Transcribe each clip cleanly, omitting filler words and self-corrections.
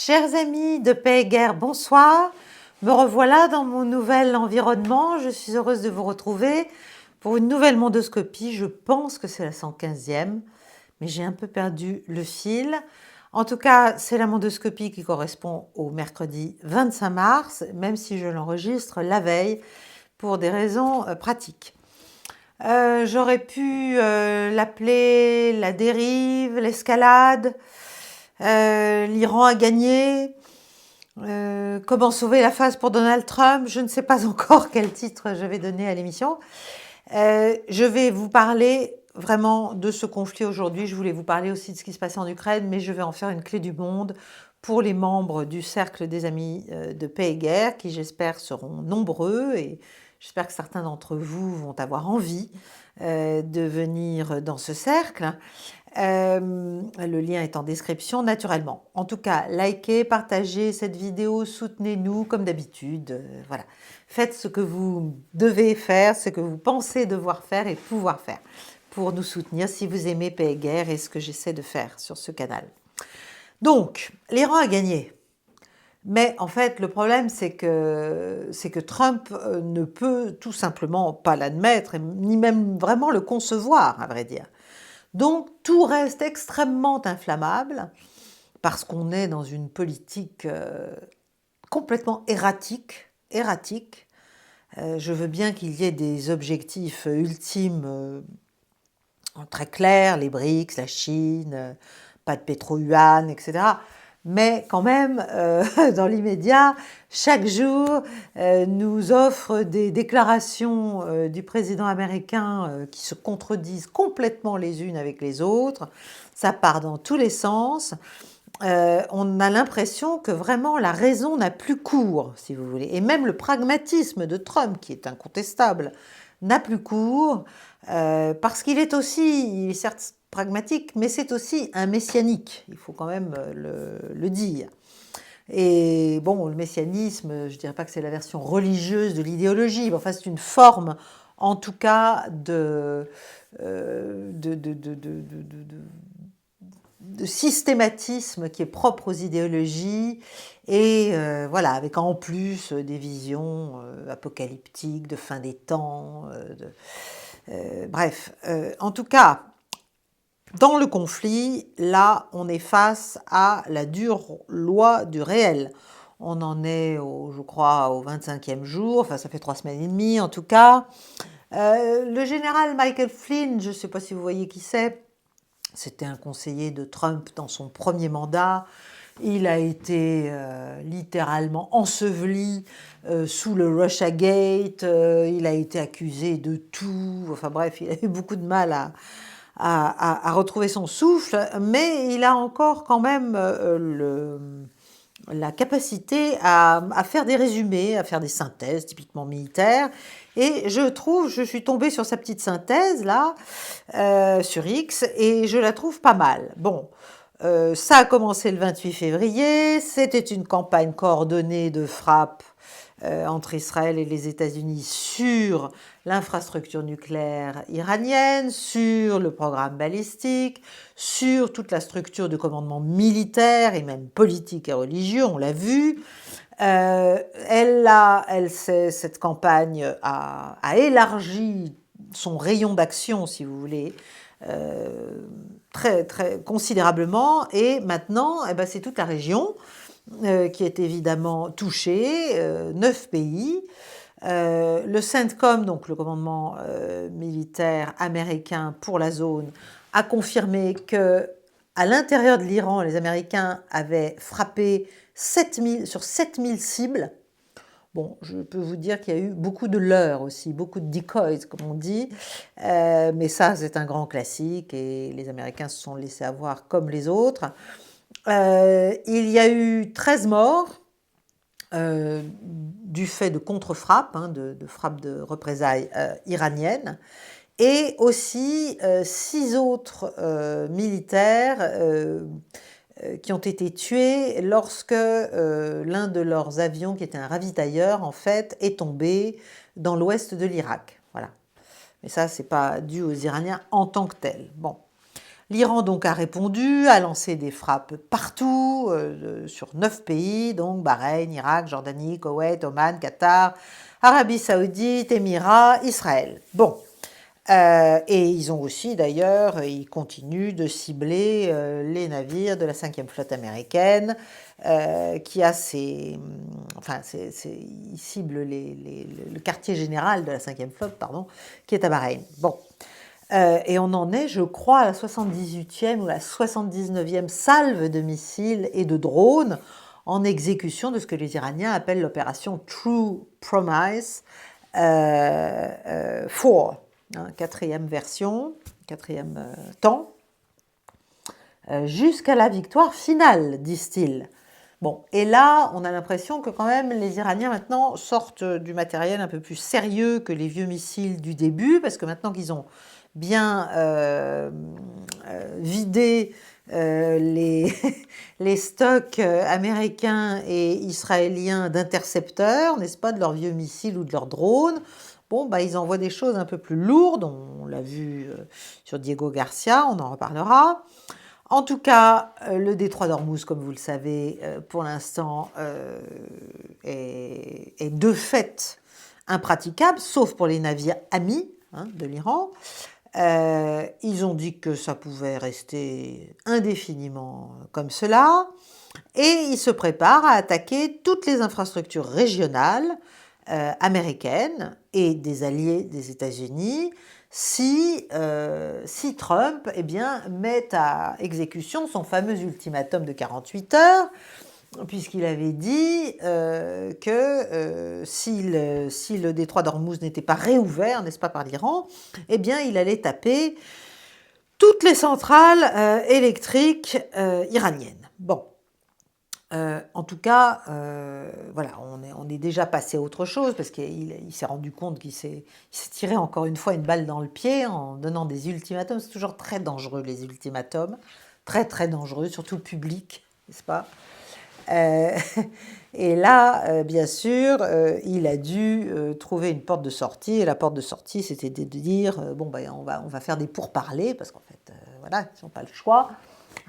Chers amis de Paix et Guerre, bonsoir. Me revoilà dans mon nouvel environnement. Je suis heureuse de vous retrouver pour une nouvelle mondoscopie. Je pense que c'est la 115e, mais j'ai un peu perdu le fil. En tout cas, c'est la mondoscopie qui correspond au mercredi 25 mars, même si je l'enregistre la veille pour des raisons pratiques. J'aurais pu l'appeler la dérive, l'escalade, l'Iran a gagné, comment sauver la face pour Donald Trump. Je ne sais pas encore quel titre je vais donner à l'émission. Je vais vous parler vraiment de ce conflit aujourd'hui. Je voulais vous parler aussi de ce qui se passait en Ukraine, mais je vais en faire une clé du monde pour les membres du cercle des amis de Paix et Guerre, qui j'espère seront nombreux, et j'espère que certains d'entre vous vont avoir envie de venir dans ce cercle. Le lien est en description naturellement. En tout cas, likez, partagez cette vidéo, soutenez-nous comme d'habitude. Voilà. Faites ce que vous devez faire, ce que vous pensez devoir faire et pouvoir faire pour nous soutenir si vous aimez Paix et Guerre et ce que j'essaie de faire sur ce canal. Donc, l'Iran a gagné. Mais en fait, le problème, c'est que Trump ne peut tout simplement pas l'admettre, ni même vraiment le concevoir, à vrai dire. Donc, tout reste extrêmement inflammable parce qu'on est dans une politique complètement erratique. Je veux bien qu'il y ait des objectifs ultimes très clairs, les BRICS, la Chine, pas de pétro-yuan, etc. Mais quand même, dans l'immédiat, chaque jour nous offre des déclarations du président américain qui se contredisent complètement les unes avec les autres. Ça part dans tous les sens. On a l'impression que vraiment la raison n'a plus cours, si vous voulez. Et même le pragmatisme de Trump, qui est incontestable, n'a plus cours, parce qu'il est aussi, il est certes pragmatique, mais c'est aussi un messianique, il faut quand même le dire. Et bon, le messianisme, je ne dirais pas que c'est la version religieuse de l'idéologie, mais enfin c'est une forme, en tout cas, de systématisme qui est propre aux idéologies et voilà, avec en plus des visions apocalyptiques, de fin des temps, bref. En tout cas, dans le conflit, là, on est face à la dure loi du réel. On en est, je crois, au 25e jour, enfin ça fait 3 semaines et demie en tout cas. Le général Michael Flynn, je ne sais pas si vous voyez qui c'est, c'était un conseiller de Trump dans son premier mandat. Il a été littéralement enseveli sous le Russiagate. Il a été accusé de tout. Enfin bref, il a eu beaucoup de mal à retrouver son souffle. Mais il a encore quand même la capacité à faire des résumés, à faire des synthèses typiquement militaires. Et je suis tombée sur sa petite synthèse là, sur X, et je la trouve pas mal. Bon, ça a commencé le 28 février, c'était une campagne coordonnée de frappe entre Israël et les États-Unis sur l'infrastructure nucléaire iranienne, sur le programme balistique, sur toute la structure de commandement militaire et même politique et religieux, on l'a vu. Cette campagne a élargi son rayon d'action, si vous voulez, très, très considérablement. Et maintenant, c'est toute la région qui est évidemment touchée, 9 pays. Le CENTCOM, donc le commandement militaire américain pour la zone, a confirmé que à l'intérieur de l'Iran, les Américains avaient frappé 7000 cibles. Bon, je peux vous dire qu'il y a eu beaucoup de leurres aussi, beaucoup de decoys, comme on dit. Mais ça, c'est un grand classique et les Américains se sont laissés avoir comme les autres. Il y a eu 13 morts du fait de contre-frappes, de frappes de représailles iraniennes. Et aussi 6 autres militaires qui ont été tués lorsque l'un de leurs avions, qui était un ravitailleur, en fait, est tombé dans l'ouest de l'Irak. Voilà. Mais ça, c'est pas dû aux Iraniens en tant que tels. Bon. L'Iran donc a répondu, a lancé des frappes partout, sur 9 pays, donc Bahreïn, Irak, Jordanie, Koweït, Oman, Qatar, Arabie Saoudite, Émirats, Israël. Bon. Et ils ont aussi, d'ailleurs, ils continuent de cibler les navires de la 5e flotte américaine, qui a ils ciblent le quartier général de la 5e flotte, pardon, qui est à Bahreïn. Bon. Et on en est, je crois, à la 78e ou la 79e salve de missiles et de drones en exécution de ce que les Iraniens appellent l'opération True Promise 4, quatrième version, quatrième temps, jusqu'à la victoire finale, disent-ils. Bon, et là, on a l'impression que quand même les Iraniens maintenant sortent du matériel un peu plus sérieux que les vieux missiles du début, parce que maintenant qu'ils ont bien vidé les stocks américains et israéliens d'intercepteurs, n'est-ce pas, de leurs vieux missiles ou de leurs drones, bon, bah, ils envoient des choses un peu plus lourdes, on l'a vu sur Diego Garcia, on en reparlera. En tout cas, le détroit d'Ormuz, comme vous le savez, pour l'instant, est de fait impraticable, sauf pour les navires amis de l'Iran. Ils ont dit que ça pouvait rester indéfiniment comme cela, et ils se préparent à attaquer toutes les infrastructures régionales américaines et des alliés des États-Unis si Trump met à exécution son fameux ultimatum de 48 heures, puisqu'il avait dit que si le détroit d'Ormuz n'était pas réouvert, n'est-ce pas, par l'Iran, il allait taper toutes les centrales électriques iraniennes. Bon. En tout cas, voilà, on est déjà passé à autre chose, parce qu'il s'est rendu compte qu'il s'est tiré encore une fois une balle dans le pied en donnant des ultimatums. C'est toujours très dangereux, les ultimatums, très très dangereux, surtout public, n'est-ce pas? Et là, bien sûr, il a dû trouver une porte de sortie, et la porte de sortie, c'était de dire, on va faire des pourparlers, parce qu'en fait, voilà, ils n'ont pas le choix,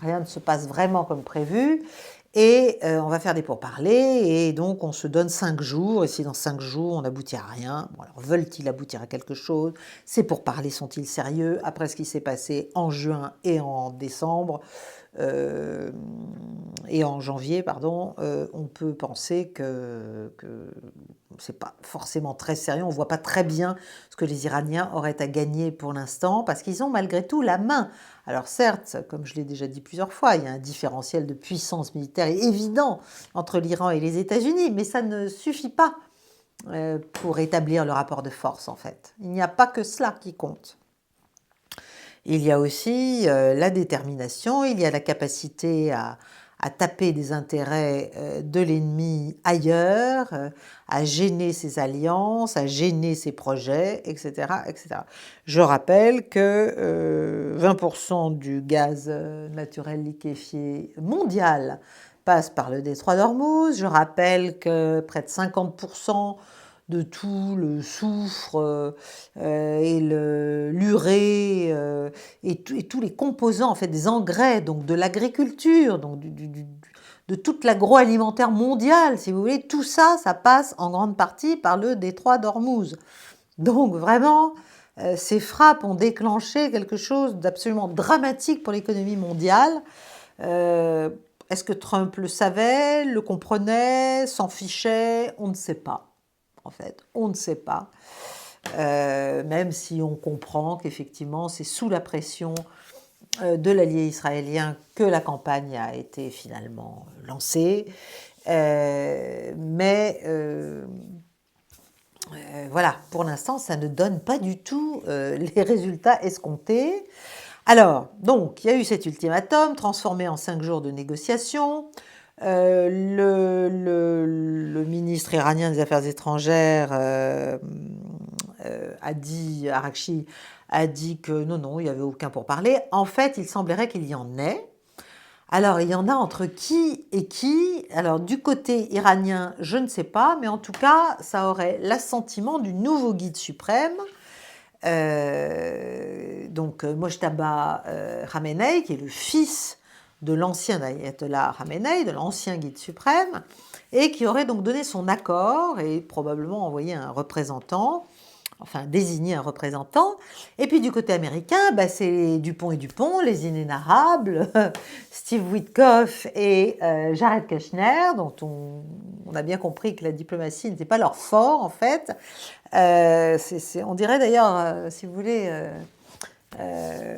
rien ne se passe vraiment comme prévu, et on va faire des pourparlers, et donc on se donne 5 jours, et si dans 5 jours on n'aboutit à rien, bon, alors veulent-ils aboutir à quelque chose? Ces pourparlers sont-ils sérieux? Après ce qui s'est passé en juin et en décembre, et en janvier, pardon, on peut penser que c'est pas forcément très sérieux, on ne voit pas très bien ce que les Iraniens auraient à gagner pour l'instant, parce qu'ils ont malgré tout la main. Alors certes, comme je l'ai déjà dit plusieurs fois, il y a un différentiel de puissance militaire évident entre l'Iran et les États-Unis, mais ça ne suffit pas pour établir le rapport de force, en fait. Il n'y a pas que cela qui compte. Il y a aussi la détermination, il y a la capacité à taper des intérêts de l'ennemi ailleurs, à gêner ses alliances, à gêner ses projets, etc., etc. Je rappelle que 20% du gaz naturel liquéfié mondial passe par le détroit d'Ormuz. Je rappelle que près de 50% de tout le soufre et l'urée et tous les composants, en fait, des engrais, donc de l'agriculture, donc de toute l'agroalimentaire mondiale, si vous voulez, tout ça, ça passe en grande partie par le détroit d'Ormuz. Donc vraiment, ces frappes ont déclenché quelque chose d'absolument dramatique pour l'économie mondiale. Est-ce que Trump le savait, le comprenait, s'en fichait? On ne sait pas. En fait, on ne sait pas, même si on comprend qu'effectivement c'est sous la pression de l'allié israélien que la campagne a été finalement lancée, voilà, pour l'instant ça ne donne pas du tout les résultats escomptés. Alors, donc, il y a eu cet ultimatum transformé en 5 jours de négociations. Le ministre iranien des Affaires étrangères Araghchi a dit que non, il n'y avait aucun pourparler. En fait, il semblerait qu'il y en ait. Alors, il y en a entre qui et qui? Alors, du côté iranien, je ne sais pas, mais en tout cas, ça aurait l'assentiment du nouveau guide suprême Donc Mojtaba Khamenei, qui est le fils de l'ancien ayatollah Khamenei, de l'ancien guide suprême, et qui aurait donc donné son accord et probablement envoyé un représentant, enfin désigné un représentant. Et puis du côté américain, c'est Dupont et Dupont, les inénarrables, Steve Witkoff et Jared Kushner, dont on a bien compris que la diplomatie n'était pas leur fort en fait. On dirait d'ailleurs, si vous voulez,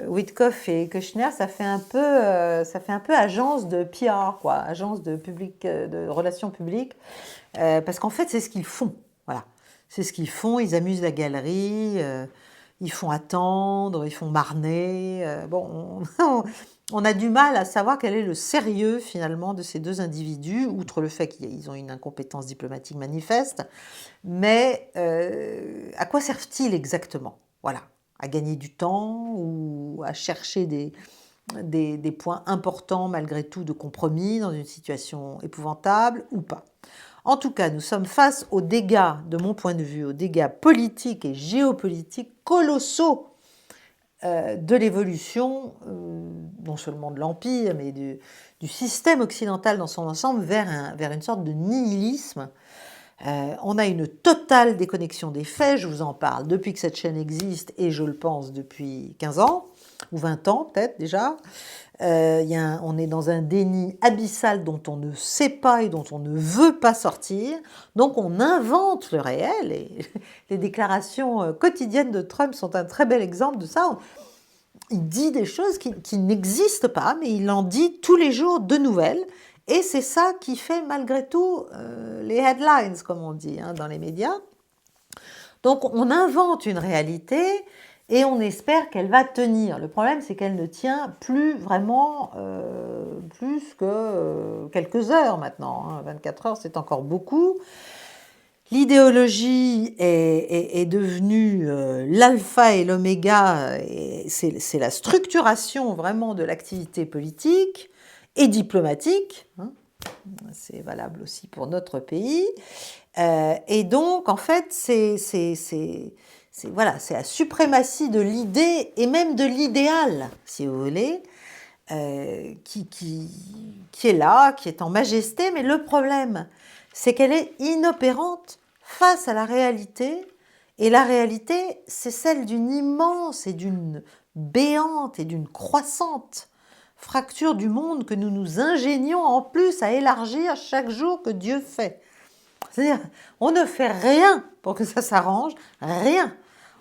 Witkoff et Kushner, ça fait un peu agence de PR, quoi, agence de relations publiques, parce qu'en fait c'est ce qu'ils font, voilà. C'est ce qu'ils font, ils amusent la galerie, ils font attendre, ils font marner. On a du mal à savoir quel est le sérieux finalement de ces deux individus, outre le fait qu'ils ont une incompétence diplomatique manifeste. Mais à quoi servent-ils exactement? Voilà, à gagner du temps ou à chercher des points importants malgré tout de compromis dans une situation épouvantable ou pas. En tout cas, nous sommes face aux dégâts, de mon point de vue, aux dégâts politiques et géopolitiques colossaux de l'évolution, non seulement de l'Empire, mais du système occidental dans son ensemble vers une sorte de nihilisme. On a une totale déconnexion des faits, je vous en parle depuis que cette chaîne existe, et je le pense depuis 15 ans, ou 20 ans peut-être déjà. On est dans un déni abyssal dont on ne sait pas et dont on ne veut pas sortir. Donc on invente le réel, et les déclarations quotidiennes de Trump sont un très bel exemple de ça. Il dit des choses qui n'existent pas, mais il en dit tous les jours de nouvelles. Et c'est ça qui fait malgré tout les headlines, comme on dit dans les médias. Donc on invente une réalité et on espère qu'elle va tenir. Le problème, c'est qu'elle ne tient plus vraiment plus que quelques heures maintenant. 24 heures, c'est encore beaucoup. L'idéologie est devenue l'alpha et l'oméga, c'est la structuration vraiment de l'activité politique et diplomatique, c'est valable aussi pour notre pays, et donc en fait c'est la suprématie de l'idée et même de l'idéal, si vous voulez, qui est là, qui est en majesté, mais le problème, c'est qu'elle est inopérante face à la réalité, et la réalité, c'est celle d'une immense et d'une béante et d'une croissante fracture du monde que nous nous ingénions en plus à élargir chaque jour que Dieu fait. C'est-à-dire, on ne fait rien pour que ça s'arrange, rien.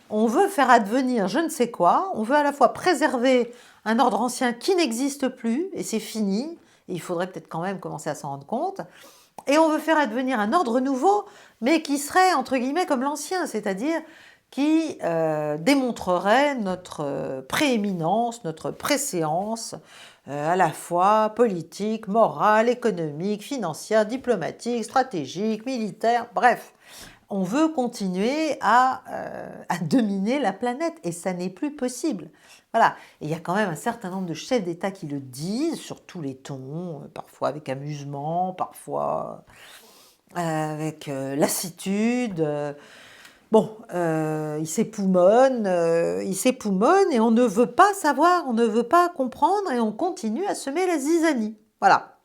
On veut faire advenir je ne sais quoi, on veut à la fois préserver un ordre ancien qui n'existe plus, et c'est fini, et il faudrait peut-être quand même commencer à s'en rendre compte, et on veut faire advenir un ordre nouveau, mais qui serait, entre guillemets, comme l'ancien, c'est-à-dire qui démontrerait notre prééminence, notre préséance, à la fois politique, morale, économique, financière, diplomatique, stratégique, militaire, bref. On veut continuer à dominer la planète, et ça n'est plus possible. Voilà. Et il y a quand même un certain nombre de chefs d'État qui le disent sur tous les tons, parfois avec amusement, parfois avec lassitude. Ils s'époumonnent et on ne veut pas savoir, on ne veut pas comprendre, et on continue à semer la zizanie. Voilà.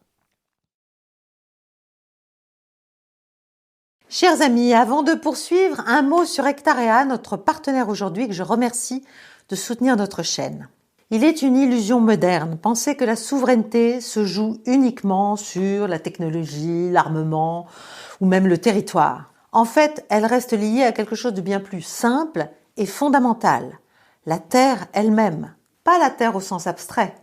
Chers amis, avant de poursuivre, un mot sur Hectarea, notre partenaire aujourd'hui, que je remercie de soutenir notre chaîne. Il est une illusion moderne, penser que la souveraineté se joue uniquement sur la technologie, l'armement ou même le territoire. En fait, elle reste liée à quelque chose de bien plus simple et fondamental, la terre elle-même. Pas la terre au sens abstrait,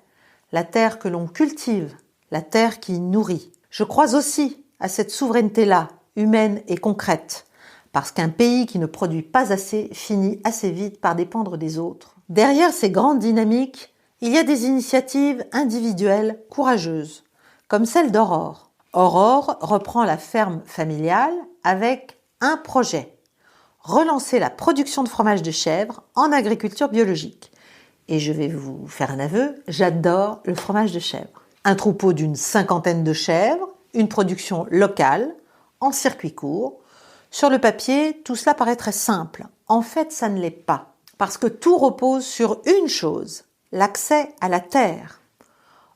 la terre que l'on cultive, la terre qui nourrit. Je crois aussi à cette souveraineté-là, humaine et concrète, parce qu'un pays qui ne produit pas assez finit assez vite par dépendre des autres. Derrière ces grandes dynamiques, il y a des initiatives individuelles courageuses, comme celle d'Aurore. Aurore reprend la ferme familiale avec un projet, relancer la production de fromage de chèvre en agriculture biologique. Et je vais vous faire un aveu, j'adore le fromage de chèvre. Un troupeau d'une 50aine de chèvres, une production locale, en circuit court. Sur le papier, tout cela paraît très simple. En fait, ça ne l'est pas. Parce que tout repose sur une chose, l'accès à la terre.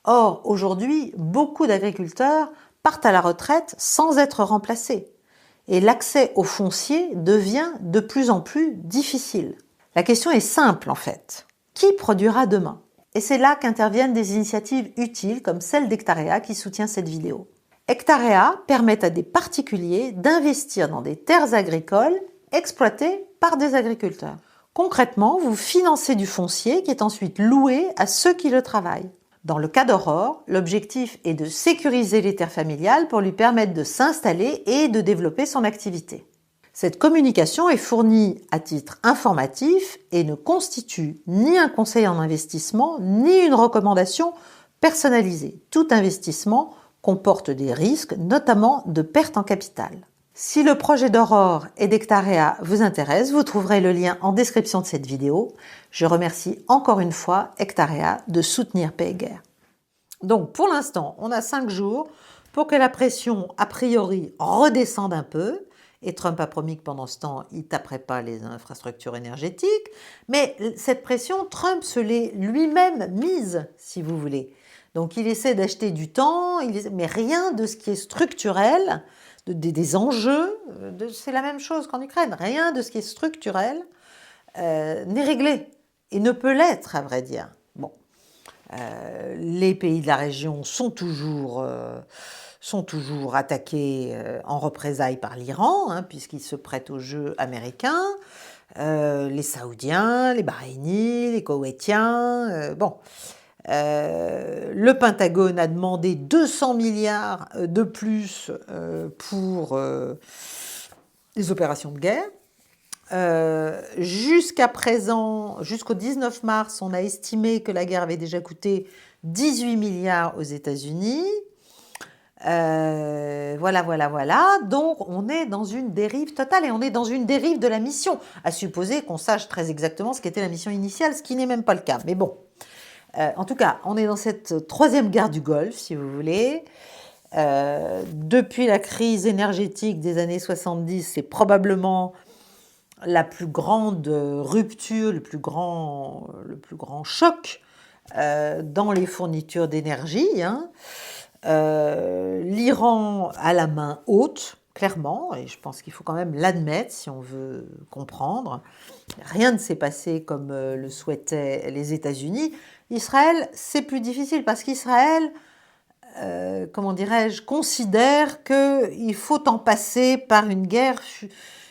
Or, aujourd'hui, beaucoup d'agriculteurs partent à la retraite sans être remplacés. Et l'accès au foncier devient de plus en plus difficile. La question est simple en fait. Qui produira demain? Et c'est là qu'interviennent des initiatives utiles comme celle d'Hectarea qui soutient cette vidéo. Hectarea permet à des particuliers d'investir dans des terres agricoles exploitées par des agriculteurs. Concrètement, vous financez du foncier qui est ensuite loué à ceux qui le travaillent. Dans le cas d'Aurore, l'objectif est de sécuriser les terres familiales pour lui permettre de s'installer et de développer son activité. Cette communication est fournie à titre informatif et ne constitue ni un conseil en investissement, ni une recommandation personnalisée. Tout investissement comporte des risques, notamment de perte en capital. Si le projet d'Aurore et d'Hectarea vous intéresse, vous trouverez le lien en description de cette vidéo. Je remercie encore une fois Hectarea de soutenir PayGuerre. Donc pour l'instant, on a 5 jours pour que la pression a priori redescende un peu. Et Trump a promis que pendant ce temps, il ne taperait pas les infrastructures énergétiques. Mais cette pression, Trump se l'est lui-même mise, si vous voulez. Donc il essaie d'acheter du temps, mais rien de ce qui est structurel, des enjeux, c'est la même chose qu'en Ukraine. Rien de ce qui est structurel n'est réglé et ne peut l'être, à vrai dire. Bon, les pays de la région sont toujours attaqués en représailles par l'Iran, hein, puisqu'ils se prêtent au jeu américain, les Saoudiens, les Bahreïnis, les Koweïtiens, bon. Le Pentagone a demandé 200 milliards de plus pour les opérations de guerre. Jusqu'à présent, jusqu'au 19 mars, on a estimé que la guerre avait déjà coûté 18 milliards aux États-Unis. Voilà. Donc, on est dans une dérive totale et on est dans une dérive de la mission, à supposer qu'on sache très exactement ce qu'était la mission initiale, ce qui n'est même pas le cas. Mais bon. En tout cas, on est dans cette troisième guerre du Golfe, si vous voulez. Depuis la crise énergétique des années 70, c'est probablement la plus grande rupture, le plus grand choc dans les fournitures d'énergie. Hein. L'Iran a la main haute, clairement, et je pense qu'il faut quand même l'admettre si on veut comprendre. Rien ne s'est passé comme le souhaitaient les États-Unis. Israël, c'est plus difficile parce qu'Israël, considère qu'il faut en passer par une guerre,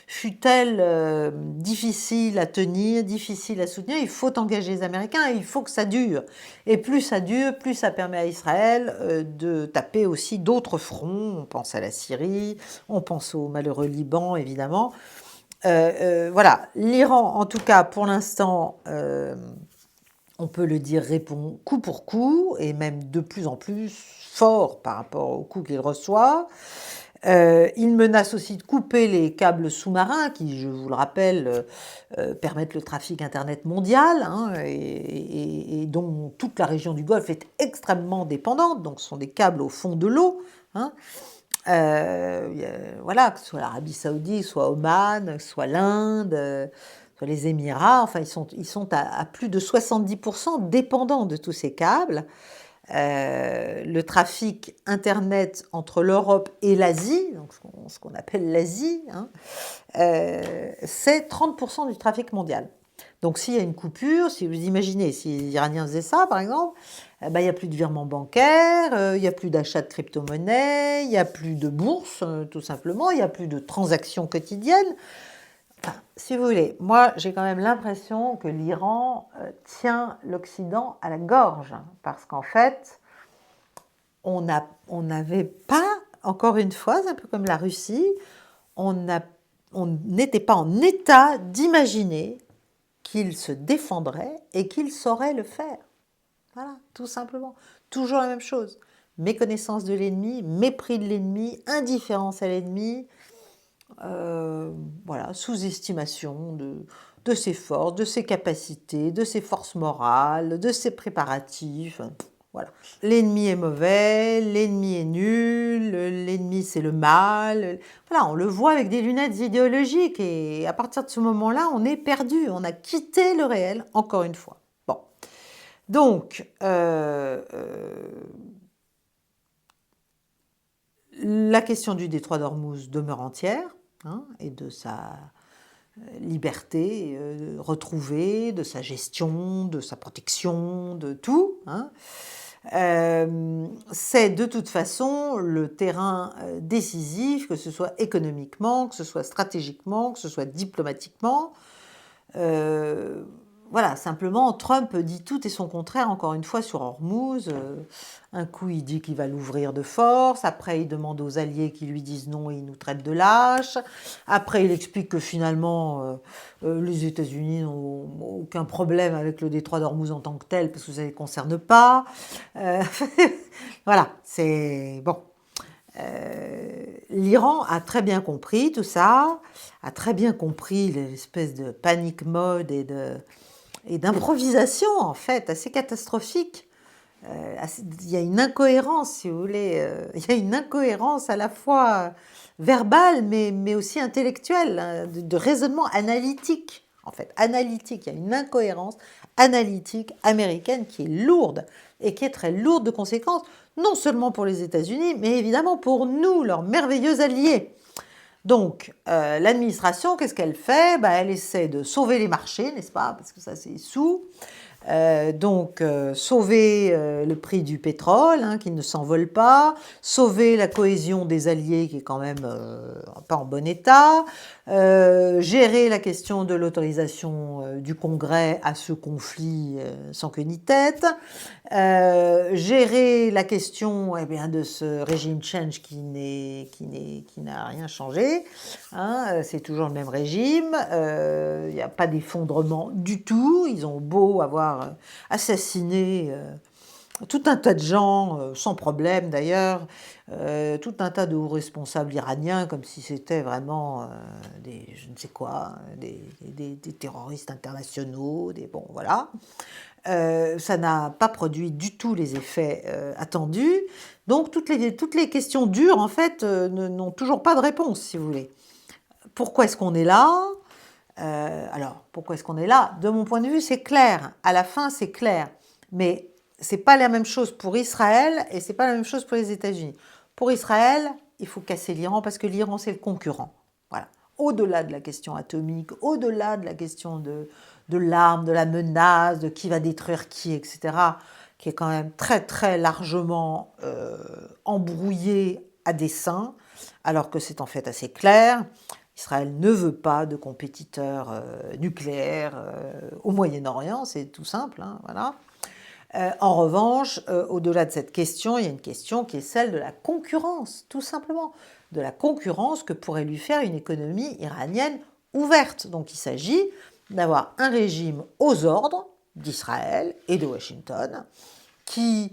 fût-elle difficile à tenir, difficile à soutenir, il faut engager les Américains et il faut que ça dure. Et plus ça dure, plus ça permet à Israël de taper aussi d'autres fronts. On pense à la Syrie, on pense au malheureux Liban, évidemment. Voilà, l'Iran, en tout cas, pour l'instant, on peut le dire, répond coup pour coup, et même de plus en plus fort par rapport au coup qu'il reçoit. Il menace aussi de couper les câbles sous-marins qui, je vous le rappelle, permettent le trafic Internet mondial, hein, et dont toute la région du Golfe est extrêmement dépendante. Donc ce sont des câbles au fond de l'eau. Hein. Voilà, que ce soit l'Arabie Saoudite, soit Oman, soit l'Inde, soit les Émirats, enfin ils sont à plus de 70% dépendants de tous ces câbles. Le trafic Internet entre l'Europe et l'Asie, donc ce qu'on appelle l'Asie, hein, c'est 30% du trafic mondial. Donc s'il y a une coupure, si vous imaginez, si les Iraniens faisaient ça par exemple, il n'y a plus de virements bancaires, il n'y a plus d'achat de crypto-monnaies, il n'y a plus de bourse tout simplement, il n'y a plus de transactions quotidiennes. Enfin, si vous voulez, moi j'ai quand même l'impression que l'Iran tient l'Occident à la gorge, hein, parce qu'en fait, on n'avait pas, encore une fois, c'est un peu comme la Russie, on n'était pas en état d'imaginer qu'il se défendrait et qu'il saurait le faire. Voilà, tout simplement. Toujours la même chose. Méconnaissance de l'ennemi, mépris de l'ennemi, indifférence à l'ennemi, voilà, sous-estimation de ses forces, de ses capacités, de ses forces morales, de ses préparatifs. Voilà. L'ennemi est mauvais, l'ennemi est nul, l'ennemi c'est le mal. Voilà, on le voit avec des lunettes idéologiques et à partir de ce moment-là, on est perdu, on a quitté le réel, encore une fois. Bon, donc, la question du détroit d'Ormuz demeure entière, hein, et de sa liberté retrouvée, de sa gestion, de sa protection, de tout, hein. C'est de toute façon le terrain décisif, que ce soit économiquement, que ce soit stratégiquement, que ce soit diplomatiquement. Voilà, simplement, Trump dit tout et son contraire, encore une fois, sur Hormuz. Un coup, il dit qu'il va l'ouvrir de force. Après, il demande aux alliés qui lui disent non et il nous traite de lâches. Après, il explique que finalement, les États-Unis n'ont aucun problème avec le détroit d'Ormuz en tant que tel, parce que ça ne les concerne pas. Voilà, c'est bon. L'Iran a très bien compris tout ça, a très bien compris l'espèce de panic mode et d'improvisation, en fait, assez catastrophique. Il y a une incohérence, si vous voulez, il y a une incohérence à la fois verbale, mais aussi intellectuelle, hein, de raisonnement analytique, en fait, analytique. Il y a une incohérence analytique américaine qui est lourde et qui est très lourde de conséquences, non seulement pour les États-Unis, mais évidemment pour nous, leurs merveilleux alliés. Donc, l'administration, qu'est-ce qu'elle fait? Elle essaie de sauver les marchés, n'est-ce pas? Parce que ça, c'est sous. Donc, sauver le prix du pétrole, hein, qui ne s'envole pas, sauver la cohésion des alliés, qui est quand même pas en bon état, gérer la question de l'autorisation du Congrès à ce conflit sans queue ni tête, gérer la question de ce régime change qui n'a rien changé, hein, c'est toujours le même régime, il n'y a pas d'effondrement du tout, ils ont beau avoir assassiné tout un tas de gens, sans problème d'ailleurs, tout un tas de hauts responsables iraniens, comme si c'était vraiment je ne sais quoi, des terroristes internationaux, bon voilà. Ça n'a pas produit du tout les effets attendus. Donc toutes les questions dures, en fait, n'ont toujours pas de réponse, si vous voulez. Pourquoi est-ce qu'on est là? Alors, pourquoi est-ce qu'on est là? De mon point de vue, c'est clair. À la fin, c'est clair. Mais c'est pas la même chose pour Israël et c'est pas la même chose pour les États-Unis. Pour Israël, il faut casser l'Iran parce que l'Iran, c'est le concurrent. Voilà. Au-delà de la question atomique, au-delà de la question de l'arme, de la menace, de qui va détruire qui, etc., qui est quand même très, très largement embrouillé à dessein, alors que c'est en fait assez clair. Israël ne veut pas de compétiteurs nucléaires au Moyen-Orient, c'est tout simple, hein, voilà. En revanche, au-delà de cette question, il y a une question qui est celle de la concurrence, tout simplement, de la concurrence que pourrait lui faire une économie iranienne ouverte. Donc il s'agit d'avoir un régime aux ordres d'Israël et de Washington qui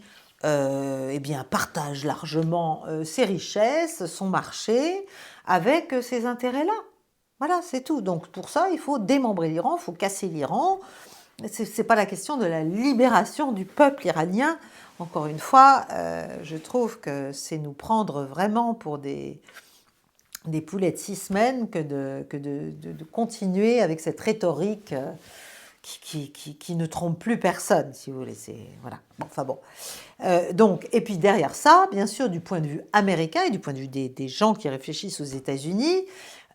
partage largement ses richesses, son marché, avec ces intérêts-là. Voilà, c'est tout. Donc pour ça, il faut démembrer l'Iran, il faut casser l'Iran. Ce n'est pas la question de la libération du peuple iranien. Encore une fois, je trouve que c'est nous prendre vraiment pour des poulets de 6 semaines que de continuer avec cette rhétorique qui ne trompe plus personne, si vous voulez. Voilà. Enfin bon. Donc, et puis derrière ça, bien sûr, du point de vue américain et du point de vue des gens qui réfléchissent aux États-Unis,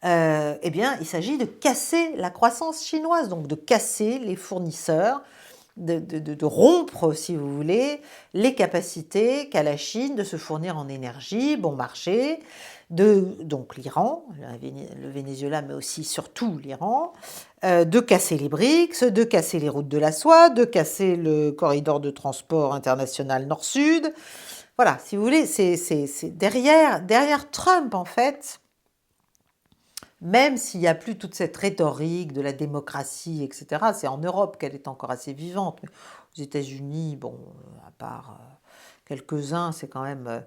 il s'agit de casser la croissance chinoise, donc de casser les fournisseurs, de rompre, si vous voulez, les capacités qu'a la Chine de se fournir en énergie, bon marché, donc l'Iran, le Venezuela, mais aussi surtout l'Iran, de casser les BRICS, de casser les routes de la soie, de casser le corridor de transport international nord-sud. Voilà, si vous voulez, c'est derrière Trump, en fait, même s'il n'y a plus toute cette rhétorique de la démocratie, etc., c'est en Europe qu'elle est encore assez vivante. Mais aux États-Unis, bon, à part quelques-uns, c'est quand même,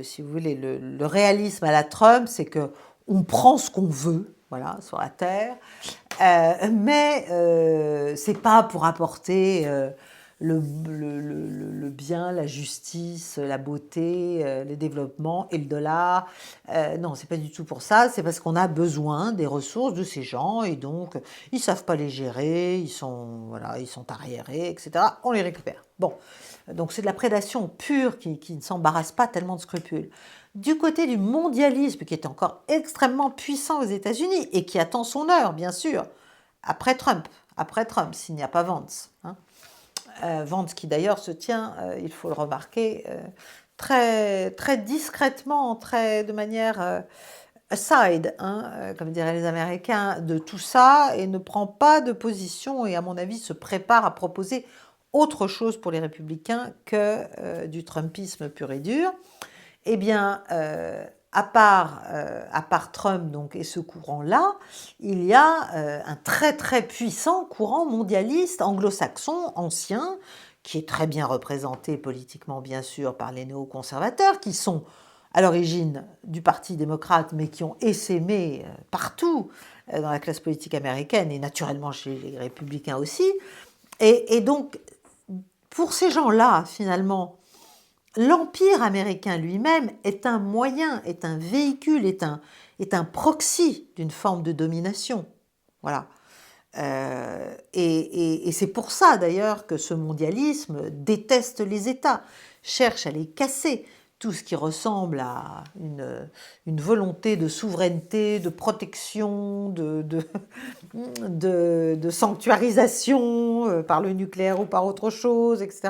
si vous voulez, le réalisme à la Trump, c'est qu'on prend ce qu'on veut, voilà, sur la Terre, mais c'est pas pour apporter le bien la justice, la beauté, le développement et le dollar. Non, c'est pas du tout pour ça, c'est parce qu'on a besoin des ressources de ces gens et donc ils savent pas les gérer, voilà, ils sont arriérés, etc. On les récupère. Bon, donc c'est de la prédation pure qui ne s'embarrasse pas tellement de scrupules. Du côté du mondialisme, qui est encore extrêmement puissant aux États-Unis et qui attend son heure, bien sûr, après Trump, s'il n'y a pas Vance. Hein. Vance qui d'ailleurs se tient, il faut le remarquer, très, très discrètement, de manière aside, hein, comme diraient les Américains, de tout ça et ne prend pas de position et à mon avis se prépare à proposer autre chose pour les républicains que du Trumpisme pur et dur. Eh bien, à part Trump donc, et ce courant-là, il y a un très très puissant courant mondialiste anglo-saxon ancien, qui est très bien représenté politiquement bien sûr par les néoconservateurs, qui sont à l'origine du Parti démocrate, mais qui ont essaimé partout dans la classe politique américaine et naturellement chez les républicains aussi. Et donc, pour ces gens-là, finalement, l'Empire américain lui-même est un moyen, est un véhicule, est un proxy d'une forme de domination. Voilà. Et c'est pour ça d'ailleurs que ce mondialisme déteste les États, cherche à les casser. Tout ce qui ressemble à une volonté de souveraineté, de protection, de sanctuarisation par le nucléaire ou par autre chose, etc.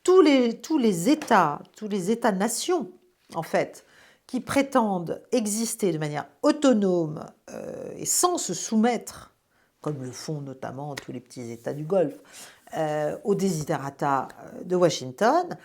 Tous les États-nations, en fait, qui prétendent exister de manière autonome et sans se soumettre, comme le font notamment tous les petits États du Golfe, aux desiderata de Washington,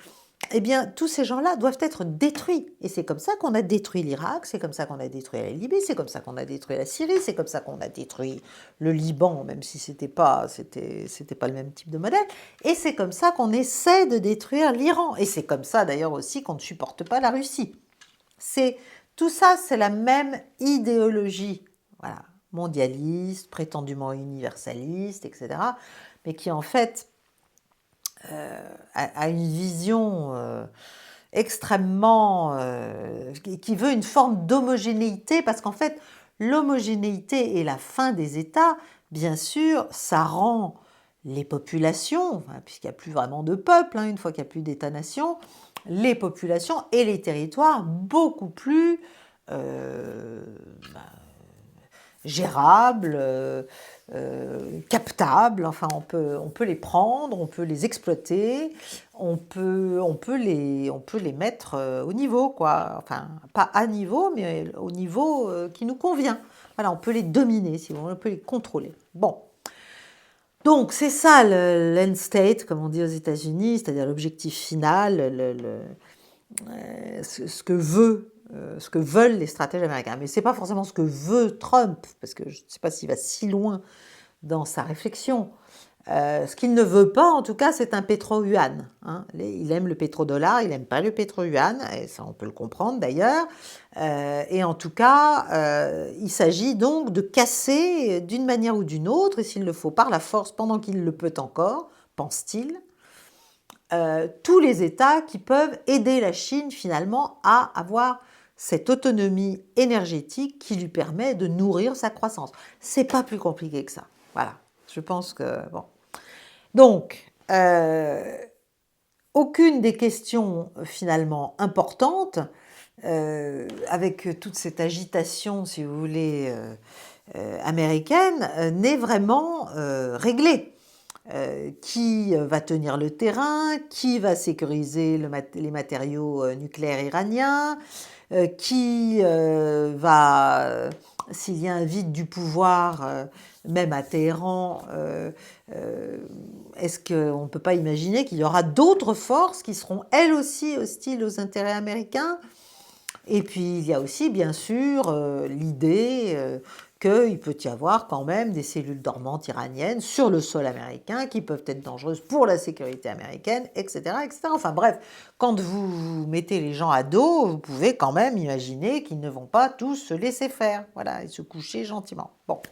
eh bien, tous ces gens-là doivent être détruits. Et c'est comme ça qu'on a détruit l'Irak, c'est comme ça qu'on a détruit la Libye, c'est comme ça qu'on a détruit la Syrie, c'est comme ça qu'on a détruit le Liban, même si c'était pas le même type de modèle. Et c'est comme ça qu'on essaie de détruire l'Iran. Et c'est comme ça, d'ailleurs, aussi qu'on ne supporte pas la Russie. Tout ça, c'est la même idéologie, voilà, mondialiste, prétendument universaliste, etc., mais qui, en fait, a une vision extrêmement... qui veut une forme d'homogénéité, parce qu'en fait, l'homogénéité et la fin des États, bien sûr, ça rend les populations, puisqu'il n'y a plus vraiment de peuple, une fois qu'il n'y a plus d'État-nation, les populations et les territoires beaucoup plus gérables, captables, enfin on peut les prendre, on peut les exploiter, on peut les mettre au niveau, quoi. Enfin, pas à niveau, mais au niveau qui nous convient. Voilà, on peut les dominer, si vous voulez, on peut les contrôler. Bon. Donc, c'est ça l'end state, comme on dit aux États-Unis, c'est-à-dire l'objectif final, ce que veulent les stratèges américains. Mais ce n'est pas forcément ce que veut Trump, parce que je ne sais pas s'il va si loin dans sa réflexion. Ce qu'il ne veut pas, en tout cas, c'est un pétro-yuan. Hein. Il aime le pétrodollar, il n'aime pas le pétro-yuan, et ça on peut le comprendre d'ailleurs. Et en tout cas, il s'agit donc de casser d'une manière ou d'une autre, et s'il le faut par la force, pendant qu'il le peut encore, pense-t-il, tous les États qui peuvent aider la Chine finalement à avoir cette autonomie énergétique qui lui permet de nourrir sa croissance. C'est pas plus compliqué que ça. Voilà. Je pense que bon. Donc, aucune des questions finalement importantes, avec toute cette agitation, si vous voulez, américaine, n'est vraiment réglée. Qui va tenir le terrain, qui va sécuriser les matériaux nucléaires iraniens, qui va, s'il y a un vide du pouvoir, même à Téhéran, est-ce qu'on ne peut pas imaginer qu'il y aura d'autres forces qui seront elles aussi hostiles aux intérêts américains? Et puis il y a aussi bien sûr l'idée qu'il peut y avoir quand même des cellules dormantes iraniennes sur le sol américain qui peuvent être dangereuses pour la sécurité américaine, etc., etc. Enfin bref, quand vous mettez les gens à dos, vous pouvez quand même imaginer qu'ils ne vont pas tous se laisser faire, voilà, et se coucher gentiment. Bon,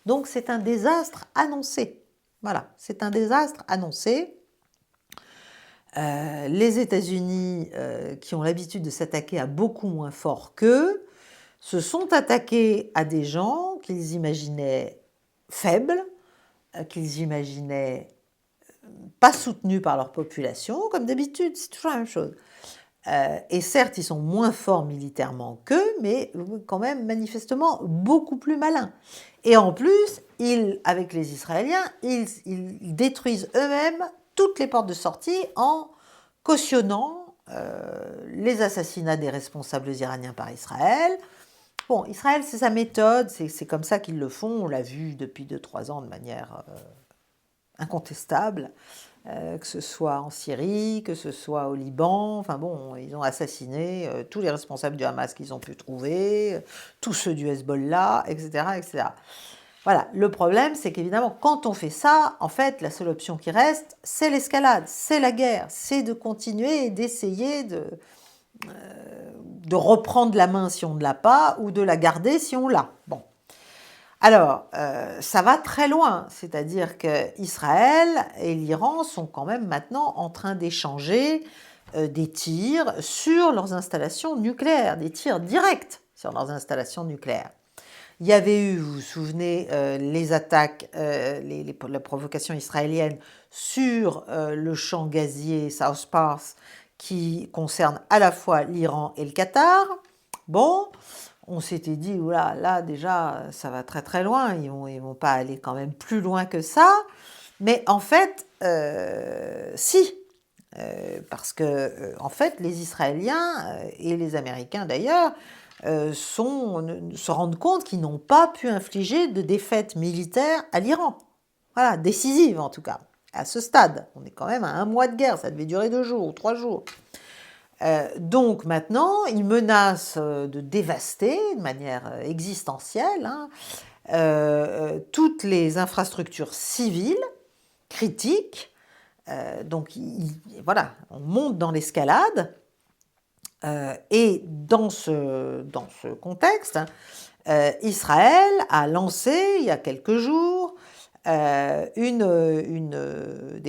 donc c'est un désastre annoncé. Voilà, c'est un désastre annoncé. Les États-Unis, qui ont l'habitude de s'attaquer à beaucoup moins fort qu'eux, se sont attaqués à des gens qu'ils imaginaient faibles, qu'ils imaginaient pas soutenus par leur population, comme d'habitude, c'est toujours la même chose. Et certes, ils sont moins forts militairement qu'eux, mais quand même manifestement beaucoup plus malins. Et en plus, avec les Israéliens, ils détruisent eux-mêmes toutes les portes de sortie en cautionnant les assassinats des responsables iraniens par Israël. Bon, Israël, c'est sa méthode, c'est comme ça qu'ils le font, on l'a vu depuis 2-3 ans de manière incontestable. Que ce soit en Syrie, que ce soit au Liban, enfin bon, ils ont assassiné tous les responsables du Hamas qu'ils ont pu trouver, tous ceux du Hezbollah, etc., etc. Voilà, le problème, c'est qu'évidemment, quand on fait ça, en fait, la seule option qui reste, c'est l'escalade, c'est la guerre, c'est de continuer et d'essayer de reprendre la main si on ne l'a pas, ou de la garder si on l'a. Bon. Alors, ça va très loin, c'est-à-dire qu'Israël et l'Iran sont quand même maintenant en train d'échanger des tirs sur leurs installations nucléaires, des tirs directs sur leurs installations nucléaires. Il y avait eu, vous vous souvenez, les attaques, la provocation israélienne sur le champ gazier South Pars qui concerne à la fois l'Iran et le Qatar. Bon, on s'était dit, oula, là déjà, ça va très très loin, ils vont pas aller quand même plus loin que ça. Mais en fait, si, parce que en fait, les Israéliens et les Américains d'ailleurs se rendent compte qu'ils n'ont pas pu infliger de défaite militaire à l'Iran. Voilà, décisive en tout cas, à ce stade. On est quand même à 1 mois de guerre, ça devait durer 2 jours ou 3 jours. Donc maintenant, ils menacent de dévaster de manière existentielle toutes les infrastructures civiles critiques. Donc voilà, on monte dans l'escalade. Et dans ce contexte, Israël a lancé il y a quelques jours des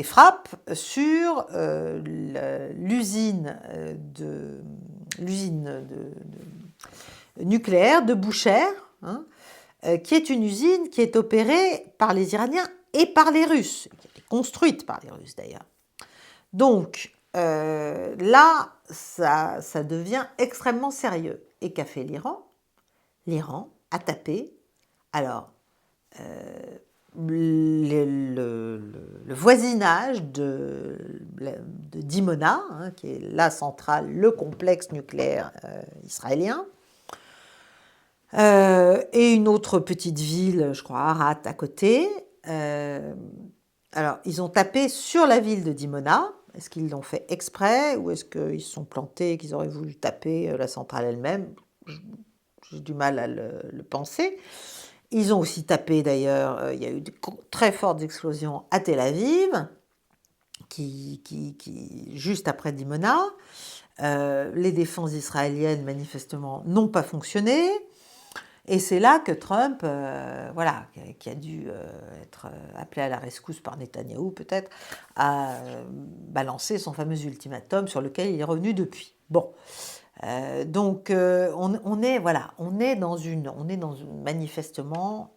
frappes sur l'usine nucléaire de Boucher, qui est une usine qui est opérée par les Iraniens et par les Russes, qui a été construite par les Russes d'ailleurs. Donc là, ça devient extrêmement sérieux. Et qu'a fait l'Iran? L'Iran a tapé. Alors, le voisinage de Dimona, qui est la centrale, le complexe nucléaire israélien, et une autre petite ville, je crois, Arad, à côté. Alors, ils ont tapé sur la ville de Dimona. Est-ce qu'ils l'ont fait exprès ou est-ce qu'ils se sont plantés et qu'ils auraient voulu taper la centrale elle-même? J'ai du mal à le penser. Ils ont aussi tapé d'ailleurs, il y a eu de très fortes explosions à Tel Aviv, juste après Dimona. Les défenses israéliennes, manifestement, n'ont pas fonctionné. Et c'est là que Trump, voilà, qui a dû être appelé à la rescousse par Netanyahou peut-être, a balancé son fameux ultimatum sur lequel il est revenu depuis. Bon, donc on est dans une manifestement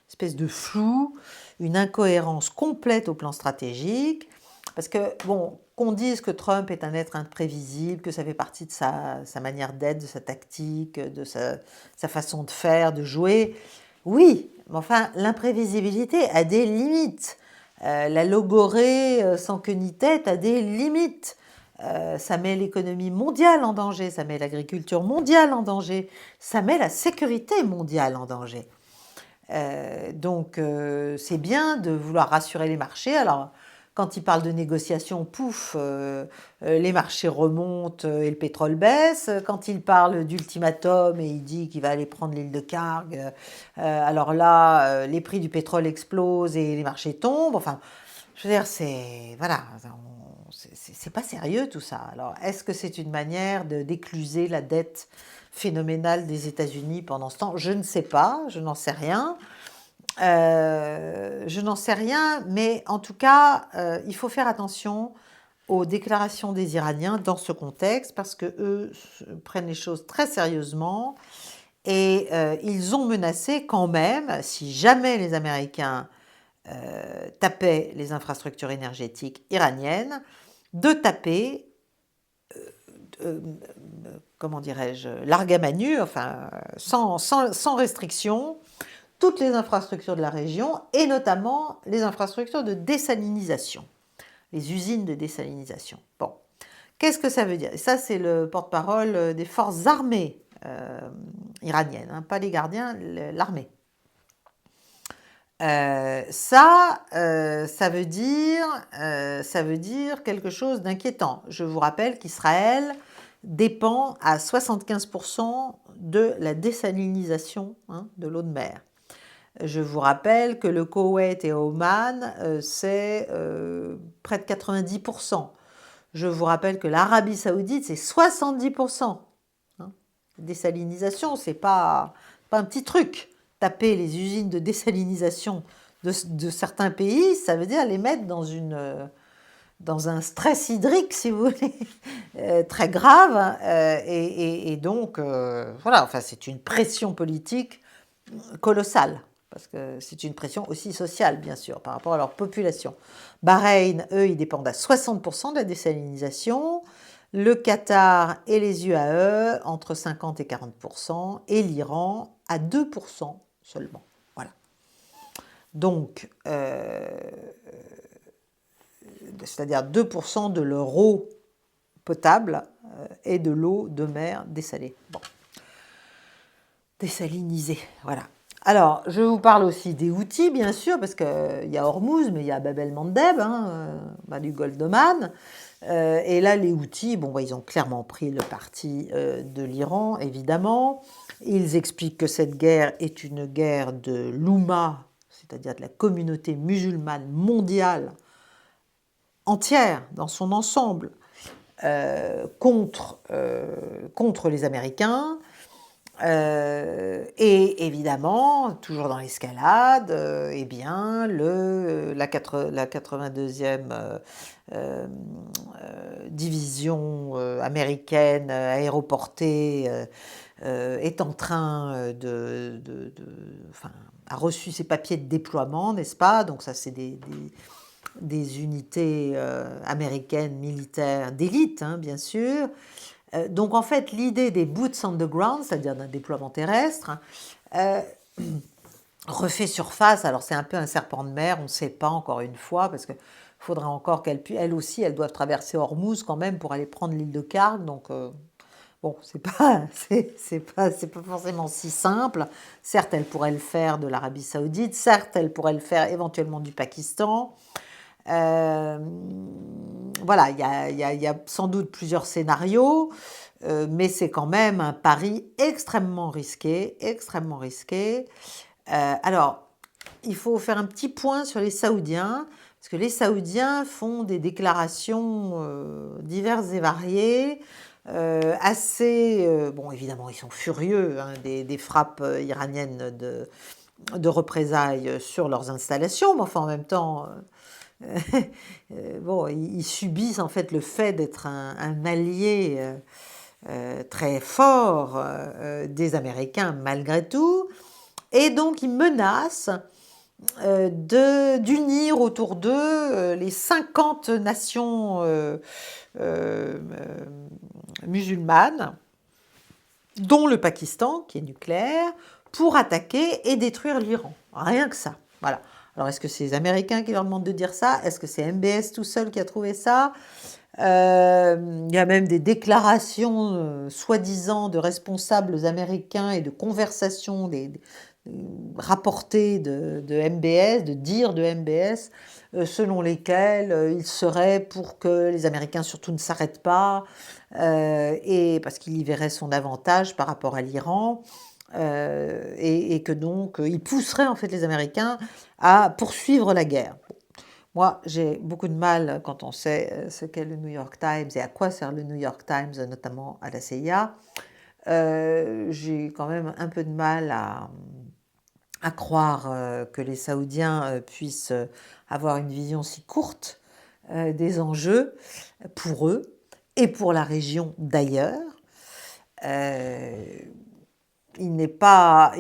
espèce de flou, une incohérence complète au plan stratégique, parce que bon, qu'on dise que Trump est un être imprévisible, que ça fait partie de sa manière d'être, de sa tactique, de sa façon de faire, de jouer, oui, mais enfin, l'imprévisibilité a des limites. La logorée sans queue ni tête a des limites. Ça met l'économie mondiale en danger, ça met l'agriculture mondiale en danger, ça met la sécurité mondiale en danger. Donc c'est bien de vouloir rassurer les marchés. Alors quand il parle de négociations, pouf, les marchés remontent et le pétrole baisse. Quand il parle d'ultimatum et il dit qu'il va aller prendre l'île de Karg, alors là, les prix du pétrole explosent et les marchés tombent. Enfin, je veux dire, c'est pas sérieux tout ça. Alors, est-ce que c'est une manière d'écluser la dette phénoménale des États-Unis pendant ce temps? Je ne sais pas, je n'en sais rien. Je n'en sais rien, mais en tout cas, il faut faire attention aux déclarations des Iraniens dans ce contexte parce qu'eux prennent les choses très sérieusement et ils ont menacé quand même, si jamais les Américains tapaient les infrastructures énergétiques iraniennes, de taper, comment dirais-je, largue à manu, enfin sans restriction, toutes les infrastructures de la région et notamment les infrastructures de désalinisation, les usines de désalinisation. Bon, qu'est-ce que ça veut dire? Et ça, c'est le porte-parole des forces armées iraniennes, hein, pas les gardiens, l'armée. Ça veut dire quelque chose d'inquiétant. Je vous rappelle qu'Israël dépend à 75% de la désalinisation, hein, de l'eau de mer. Je vous rappelle que le Koweït et Oman, c'est près de 90%. Je vous rappelle que l'Arabie Saoudite, c'est 70%. Hein. Désalinisation, c'est pas un petit truc. Taper les usines de désalinisation de certains pays, ça veut dire les mettre dans un stress hydrique, si vous voulez, très grave. Et donc, voilà, enfin, c'est une pression politique colossale, parce que c'est une pression aussi sociale, bien sûr, par rapport à leur population. Bahreïn, eux, ils dépendent à 60% de la désalinisation, le Qatar et les UAE entre 50 et 40%, et l'Iran à 2% seulement. Voilà. Donc, c'est-à-dire 2% de leur eau potable et de l'eau de mer dessalée. Bon. Désalinisée, voilà. Alors, je vous parle aussi des Houthis, bien sûr, parce qu'il y a Hormuz, mais il y a Bab el-Mandeb, hein, du golfe d'Oman. Et là, les Houthis, bon, ils ont clairement pris le parti de l'Iran, évidemment. Ils expliquent que cette guerre est une guerre de l'Oumma, c'est-à-dire de la communauté musulmane mondiale entière, dans son ensemble, contre les Américains. Et évidemment, toujours dans l'escalade, eh bien, la 82e division américaine aéroportée est en train enfin, a reçu ses papiers de déploiement, n'est-ce pas? Donc ça, c'est des unités américaines militaires d'élite, hein, bien sûr. Donc en fait, l'idée des boots on the ground, c'est-à-dire d'un déploiement terrestre, refait surface. Alors c'est un peu un serpent de mer, on ne sait pas encore une fois, parce qu'il faudra encore elles aussi, elles doivent traverser Hormuz quand même pour aller prendre l'île de Karl. Donc bon, c'est pas forcément si simple. Certes, elles pourraient le faire de l'Arabie Saoudite, certes, elles pourraient le faire éventuellement du Pakistan. Voilà, il y a sans doute plusieurs scénarios, mais c'est quand même un pari extrêmement risqué, extrêmement risqué. Alors, il faut faire un petit point sur les Saoudiens, parce que les Saoudiens font des déclarations diverses et variées, bon, évidemment, ils sont furieux, hein, des frappes iraniennes de représailles sur leurs installations, mais enfin, en même temps... bon, ils subissent en fait le fait d'être un allié très fort des Américains malgré tout, et donc ils menacent d'unir autour d'eux les 50 nations musulmanes, dont le Pakistan, qui est nucléaire, pour attaquer et détruire l'Iran. Rien que ça. Voilà. Alors, est-ce que c'est les Américains qui leur demandent de dire ça? Est-ce que c'est MBS tout seul qui a trouvé ça? Il y a même des déclarations soi-disant de responsables américains et de conversations rapportées de MBS, de dires de MBS, selon lesquelles il serait pour que les Américains surtout ne s'arrêtent pas, et parce qu'il y verrait son avantage par rapport à l'Iran. Et que donc il pousserait en fait les Américains à poursuivre la guerre. Moi, j'ai beaucoup de mal quand on sait ce qu'est le New York Times et à quoi sert le New York Times, notamment à la CIA. J'ai quand même un peu de mal à croire que les Saoudiens puissent avoir une vision si courte des enjeux pour eux et pour la région d'ailleurs. Il n'est pas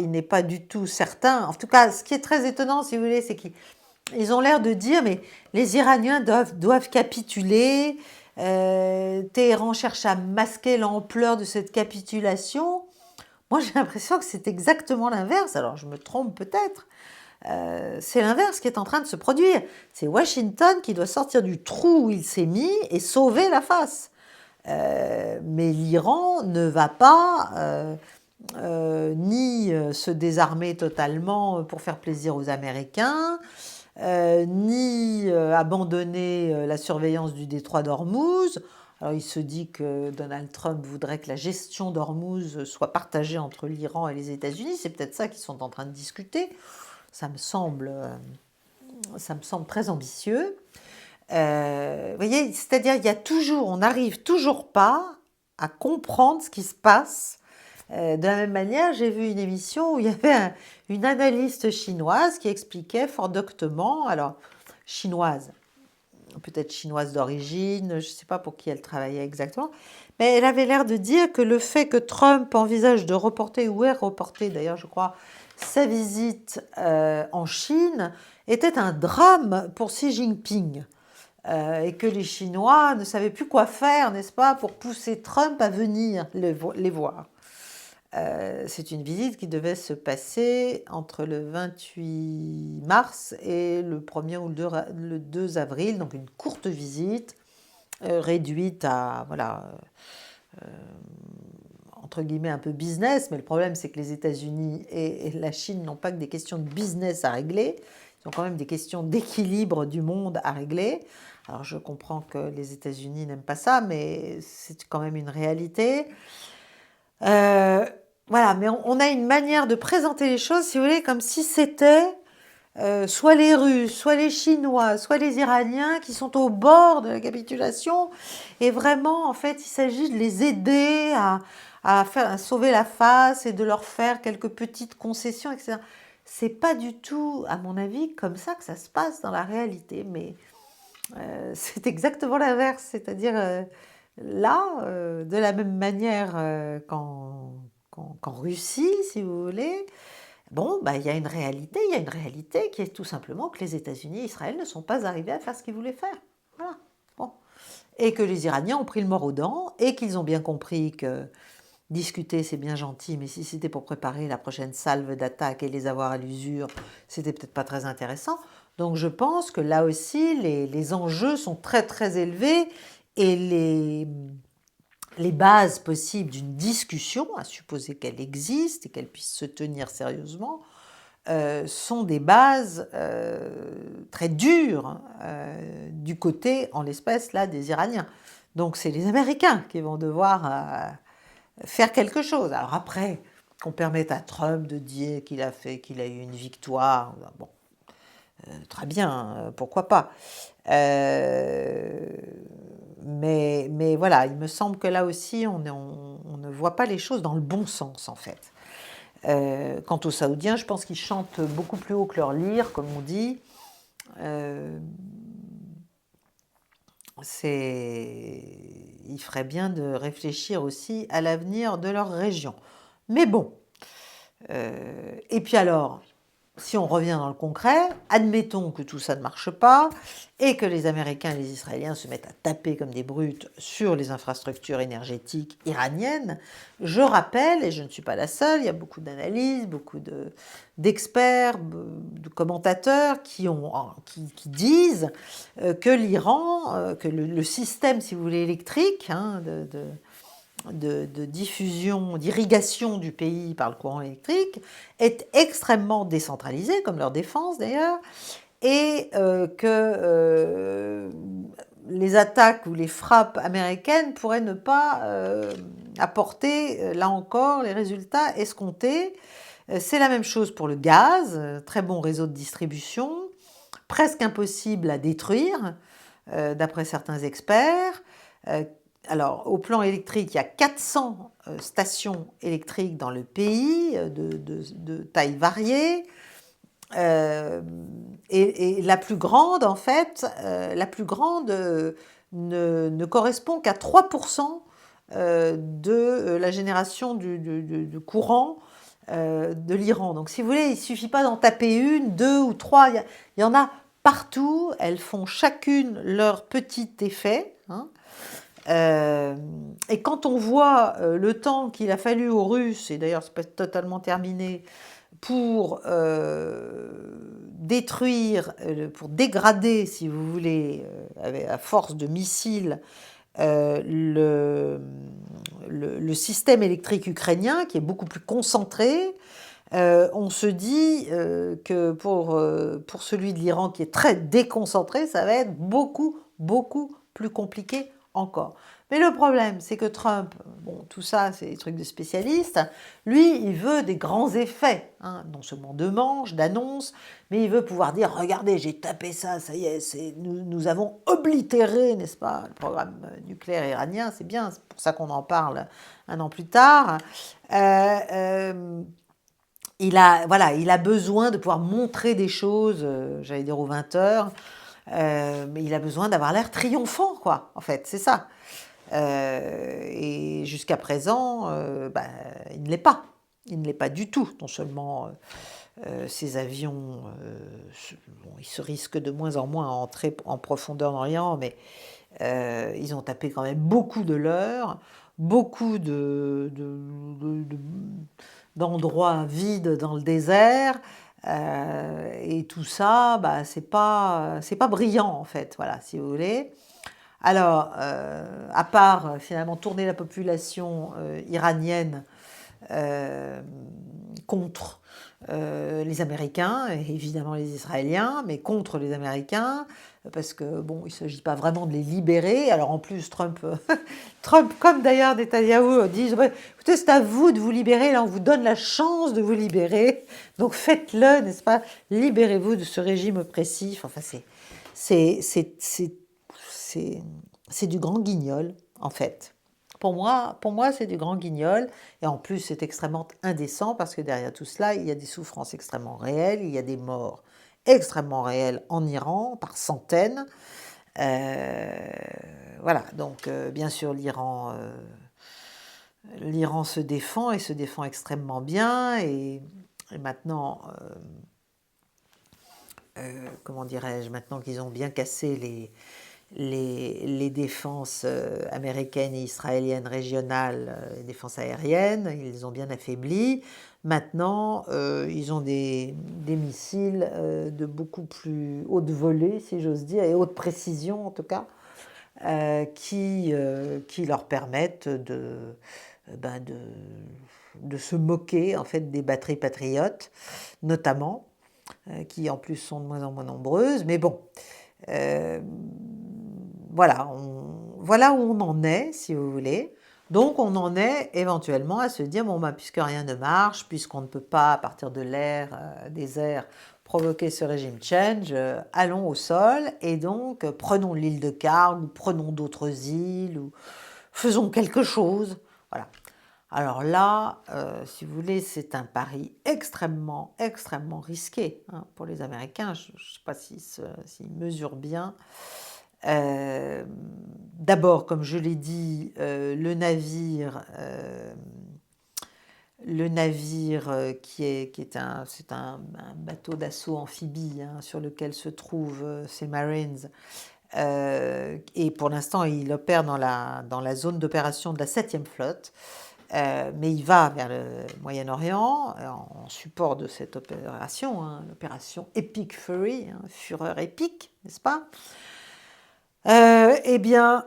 du tout certain. En tout cas, ce qui est très étonnant, si vous voulez, c'est qu'ils ont l'air de dire, mais les Iraniens doivent capituler. Téhéran cherche à masquer l'ampleur de cette capitulation. Moi, j'ai l'impression que c'est exactement l'inverse. Alors, je me trompe peut-être. C'est l'inverse qui est en train de se produire. C'est Washington qui doit sortir du trou où il s'est mis et sauver la face. Mais l'Iran ne va pas ni se désarmer totalement pour faire plaisir aux Américains, ni abandonner la surveillance du détroit d'Ormuz. Alors il se dit que Donald Trump voudrait que la gestion d'Ormuz soit partagée entre l'Iran et les États-Unis. C'est peut-être ça qu'ils sont en train de discuter. Ça me semble très ambitieux. Vous voyez, c'est-à-dire on n'arrive toujours pas à comprendre ce qui se passe. De la même manière, j'ai vu une émission où il y avait une analyste chinoise qui expliquait fort doctement, alors chinoise, peut-être chinoise d'origine, je ne sais pas pour qui elle travaillait exactement, mais elle avait l'air de dire que le fait que Trump envisage de reporter, ou ait reporté d'ailleurs, je crois, sa visite en Chine, était un drame pour Xi Jinping. Et que les Chinois ne savaient plus quoi faire, n'est-ce pas, pour pousser Trump à venir les voir. C'est une visite qui devait se passer entre le 28 mars et le 1er ou le 2 avril, donc une courte visite réduite à, voilà, entre guillemets un peu business, mais le problème c'est que les États-Unis et la Chine n'ont pas que des questions de business à régler, ils ont quand même des questions d'équilibre du monde à régler. Alors je comprends que les États-Unis n'aiment pas ça, mais c'est quand même une réalité. Voilà, mais on a une manière de présenter les choses, si vous voulez, comme si c'était soit les Russes, soit les Chinois, soit les Iraniens qui sont au bord de la capitulation. Et vraiment, en fait, il s'agit de les aider à sauver la face et de leur faire quelques petites concessions, etc. C'est pas du tout, à mon avis, comme ça que ça se passe dans la réalité, mais c'est exactement l'inverse. C'est-à-dire, là, de la même manière qu'en Russie, si vous voulez, bon, bah, il y a une réalité qui est tout simplement que les États-Unis et Israël ne sont pas arrivés à faire ce qu'ils voulaient faire. Voilà. Bon. Et que les Iraniens ont pris le mort aux dents et qu'ils ont bien compris que discuter, c'est bien gentil, mais si c'était pour préparer la prochaine salve d'attaque et les avoir à l'usure, c'était peut-être pas très intéressant. Donc je pense que là aussi, les enjeux sont très très élevés et les bases possibles d'une discussion, à supposer qu'elle existe et qu'elle puisse se tenir sérieusement, sont des bases très dures du côté, en l'espèce là, des Iraniens. Donc c'est les Américains qui vont devoir faire quelque chose. Alors après, qu'on permette à Trump de dire qu'il a eu une victoire, bon, très bien, pourquoi pas. Mais voilà, il me semble que là aussi, on ne voit pas les choses dans le bon sens, en fait. Quant aux Saoudiens, je pense qu'ils chantent beaucoup plus haut que leur lyre, comme on dit. Il ferait bien de réfléchir aussi à l'avenir de leur région. Mais bon. Et puis alors, si on revient dans le concret, admettons que tout ça ne marche pas et que les Américains et les Israéliens se mettent à taper comme des brutes sur les infrastructures énergétiques iraniennes. Je rappelle, et je ne suis pas la seule, il y a beaucoup d'analyses, beaucoup d'experts, de commentateurs qui disent que l'Iran, que le système, si vous voulez, électrique, de diffusion, d'irrigation du pays par le courant électrique est extrêmement décentralisée, comme leur défense d'ailleurs, et que les attaques ou les frappes américaines pourraient ne pas apporter, là encore, les résultats escomptés. C'est la même chose pour le gaz, très bon réseau de distribution, presque impossible à détruire, d'après certains experts. Alors, au plan électrique, il y a 400 stations électriques dans le pays, de taille variée. Euh, et la plus grande, en fait, la plus grande ne correspond qu'à 3% de la génération du courant de l'Iran. Donc, si vous voulez, il ne suffit pas d'en taper une, deux ou trois. Il y en a partout. Elles font chacune leur petit effet. Hein. Et quand on voit le temps qu'il a fallu aux Russes, et d'ailleurs c'est pas totalement terminé, pour détruire, pour dégrader, si vous voulez, à force de missiles, le système électrique ukrainien, qui est beaucoup plus concentré, on se dit que pour celui de l'Iran, qui est très déconcentré, ça va être beaucoup, beaucoup plus compliqué encore. Mais le problème, c'est que Trump, bon, tout ça, c'est des trucs de spécialistes, lui, il veut des grands effets, hein, non seulement de manches, d'annonces, mais il veut pouvoir dire, regardez, j'ai tapé ça, ça y est, nous avons oblitéré, n'est-ce pas, le programme nucléaire iranien, c'est bien, c'est pour ça qu'on en parle un an plus tard. Il a besoin de pouvoir montrer des choses, j'allais dire aux 20 heures, mais il a besoin d'avoir l'air triomphant, quoi, en fait, c'est ça. Et jusqu'à présent, il ne l'est pas. Il ne l'est pas du tout. Non seulement ces avions, ils se risquent de moins en moins à entrer en profondeur dans l'Iran, mais ils ont tapé quand même beaucoup de leurres, beaucoup d'endroits vides dans le désert. Et tout ça, c'est pas brillant en fait, voilà, si vous voulez. Alors, à part finalement tourner la population iranienne contre les Américains, et évidemment les Israéliens, mais contre les Américains, parce que bon, il ne s'agit pas vraiment de les libérer. Alors en plus, Trump, comme d'ailleurs Netanyahou, dit écoutez, c'est à vous de vous libérer, là on vous donne la chance de vous libérer, donc faites-le, n'est-ce pas? Libérez-vous de ce régime oppressif. Enfin, c'est du grand guignol, en fait. Pour moi, c'est du grand guignol. Et en plus, c'est extrêmement indécent parce que derrière tout cela, il y a des souffrances extrêmement réelles, il y a des morts extrêmement réelles en Iran, par centaines. Voilà, donc bien sûr, l'Iran se défend et se défend extrêmement bien. Et maintenant, comment dirais-je, maintenant qu'ils ont bien cassé les défenses américaines et israéliennes régionales, les défenses aériennes, ils les ont bien affaiblies. Maintenant, ils ont des missiles de beaucoup plus haute volée, si j'ose dire, et haute précision en tout cas, qui leur permettent de se moquer en fait des batteries patriotes, notamment, qui en plus sont de moins en moins nombreuses. Mais bon, voilà, voilà où on en est, si vous voulez. Donc on en est éventuellement à se dire, bon, puisque rien ne marche, puisqu'on ne peut pas, à partir de l'air, des airs, provoquer ce régime change, allons au sol et donc prenons l'île de Karg ou prenons d'autres îles ou faisons quelque chose. Voilà. Alors là, si vous voulez, c'est un pari extrêmement, extrêmement risqué hein, pour les Américains. Je ne sais pas s'ils mesurent bien. D'abord, comme je l'ai dit, le navire c'est un bateau d'assaut amphibie hein, sur lequel se trouvent ces Marines. Et pour l'instant, il opère dans la zone d'opération de la 7e flotte. Mais il va vers le Moyen-Orient en support de cette opération, hein, l'opération Epic Fury, hein, fureur épique, n'est-ce pas? Eh bien,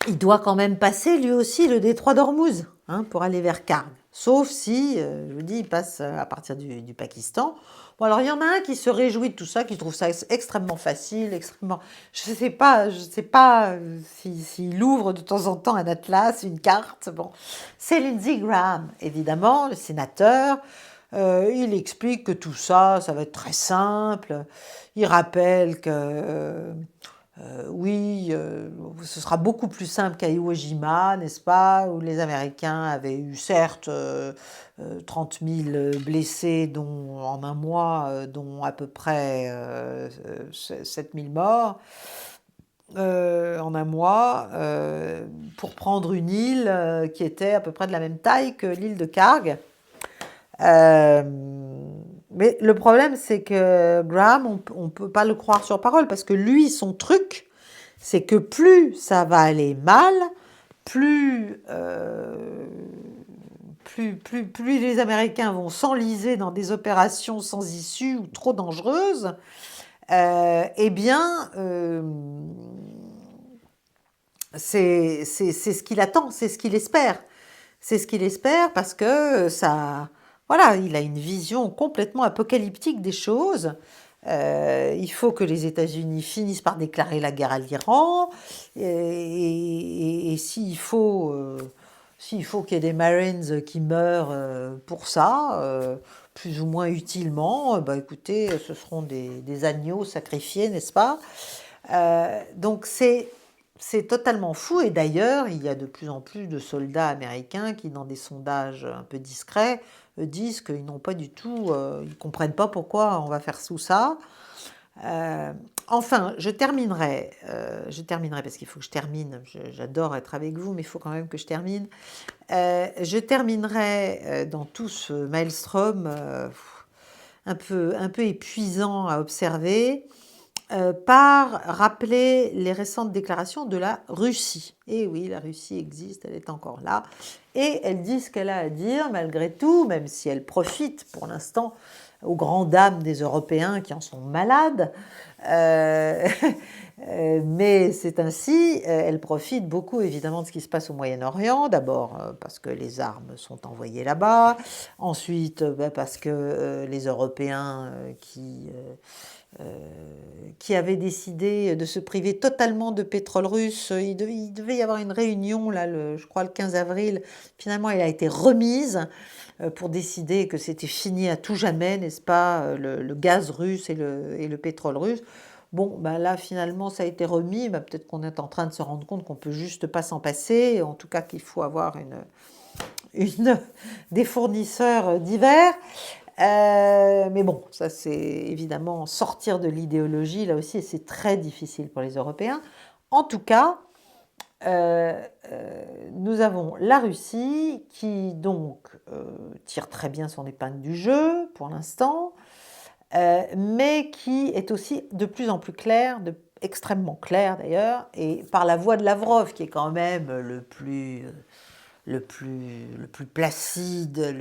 il doit quand même passer lui aussi le détroit d'Ormuz hein, pour aller vers Karg. Sauf si, je vous dis, il passe à partir du Pakistan. Bon, alors il y en a un qui se réjouit de tout ça, qui trouve ça extrêmement facile, extrêmement. Je sais pas s'il ouvre de temps en temps un atlas, une carte. Bon, c'est Lindsey Graham, évidemment, le sénateur. Il explique que tout ça, ça va être très simple. Il rappelle que Oui, ce sera beaucoup plus simple qu'à Iwo Jima, n'est-ce pas, où les Américains avaient eu certes 30 000 blessés dont, en un mois, dont à peu près 7 000 morts en un mois, pour prendre une île qui était à peu près de la même taille que l'île de Karg. Euh, mais le problème, c'est que Graham, on ne peut pas le croire sur parole, parce que lui, son truc, c'est que plus ça va aller mal, plus, plus les Américains vont s'enliser dans des opérations sans issue ou trop dangereuses, eh bien, c'est ce qu'il attend, c'est ce qu'il espère. C'est ce qu'il espère parce que ça, voilà, il a une vision complètement apocalyptique des choses. Il faut que les États-Unis finissent par déclarer la guerre à l'Iran. Et s'il faut qu'il y ait des Marines qui meurent pour ça, plus ou moins utilement, bah écoutez, ce seront des agneaux sacrifiés, n'est-ce pas? Donc c'est totalement fou. Et d'ailleurs, il y a de plus en plus de soldats américains qui, dans des sondages un peu discrets, disent qu'ils n'ont pas du tout, ils comprennent pas pourquoi on va faire tout ça. Enfin, je terminerai parce qu'il faut que je termine. J'adore être avec vous, mais il faut quand même que je termine. Je terminerai dans tout ce maelstrom un peu épuisant à observer par rappeler les récentes déclarations de la Russie. Et oui, la Russie existe, elle est encore là. Et elle dit ce qu'elle a à dire, malgré tout, même si elle profite pour l'instant aux grandes dames des Européens qui en sont malades. Mais c'est ainsi, elle profite beaucoup évidemment de ce qui se passe au Moyen-Orient, d'abord parce que les armes sont envoyées là-bas, ensuite parce que les Européens qui avait décidé de se priver totalement de pétrole russe. Il devait y avoir une réunion, là, je crois le 15 avril. Finalement, elle a été remise pour décider que c'était fini à tout jamais, n'est-ce pas, le gaz russe et le pétrole russe. Bon, ben là, finalement, ça a été remis. Ben, peut-être qu'on est en train de se rendre compte qu'on ne peut juste pas s'en passer. En tout cas, qu'il faut avoir des fournisseurs divers. Mais bon, ça c'est évidemment sortir de l'idéologie, là aussi, et c'est très difficile pour les Européens. En tout cas, nous avons la Russie qui donc tire très bien son épingle du jeu pour l'instant, mais qui est aussi de plus en plus claire, extrêmement claire d'ailleurs, et par la voix de Lavrov, qui est quand même le plus placide,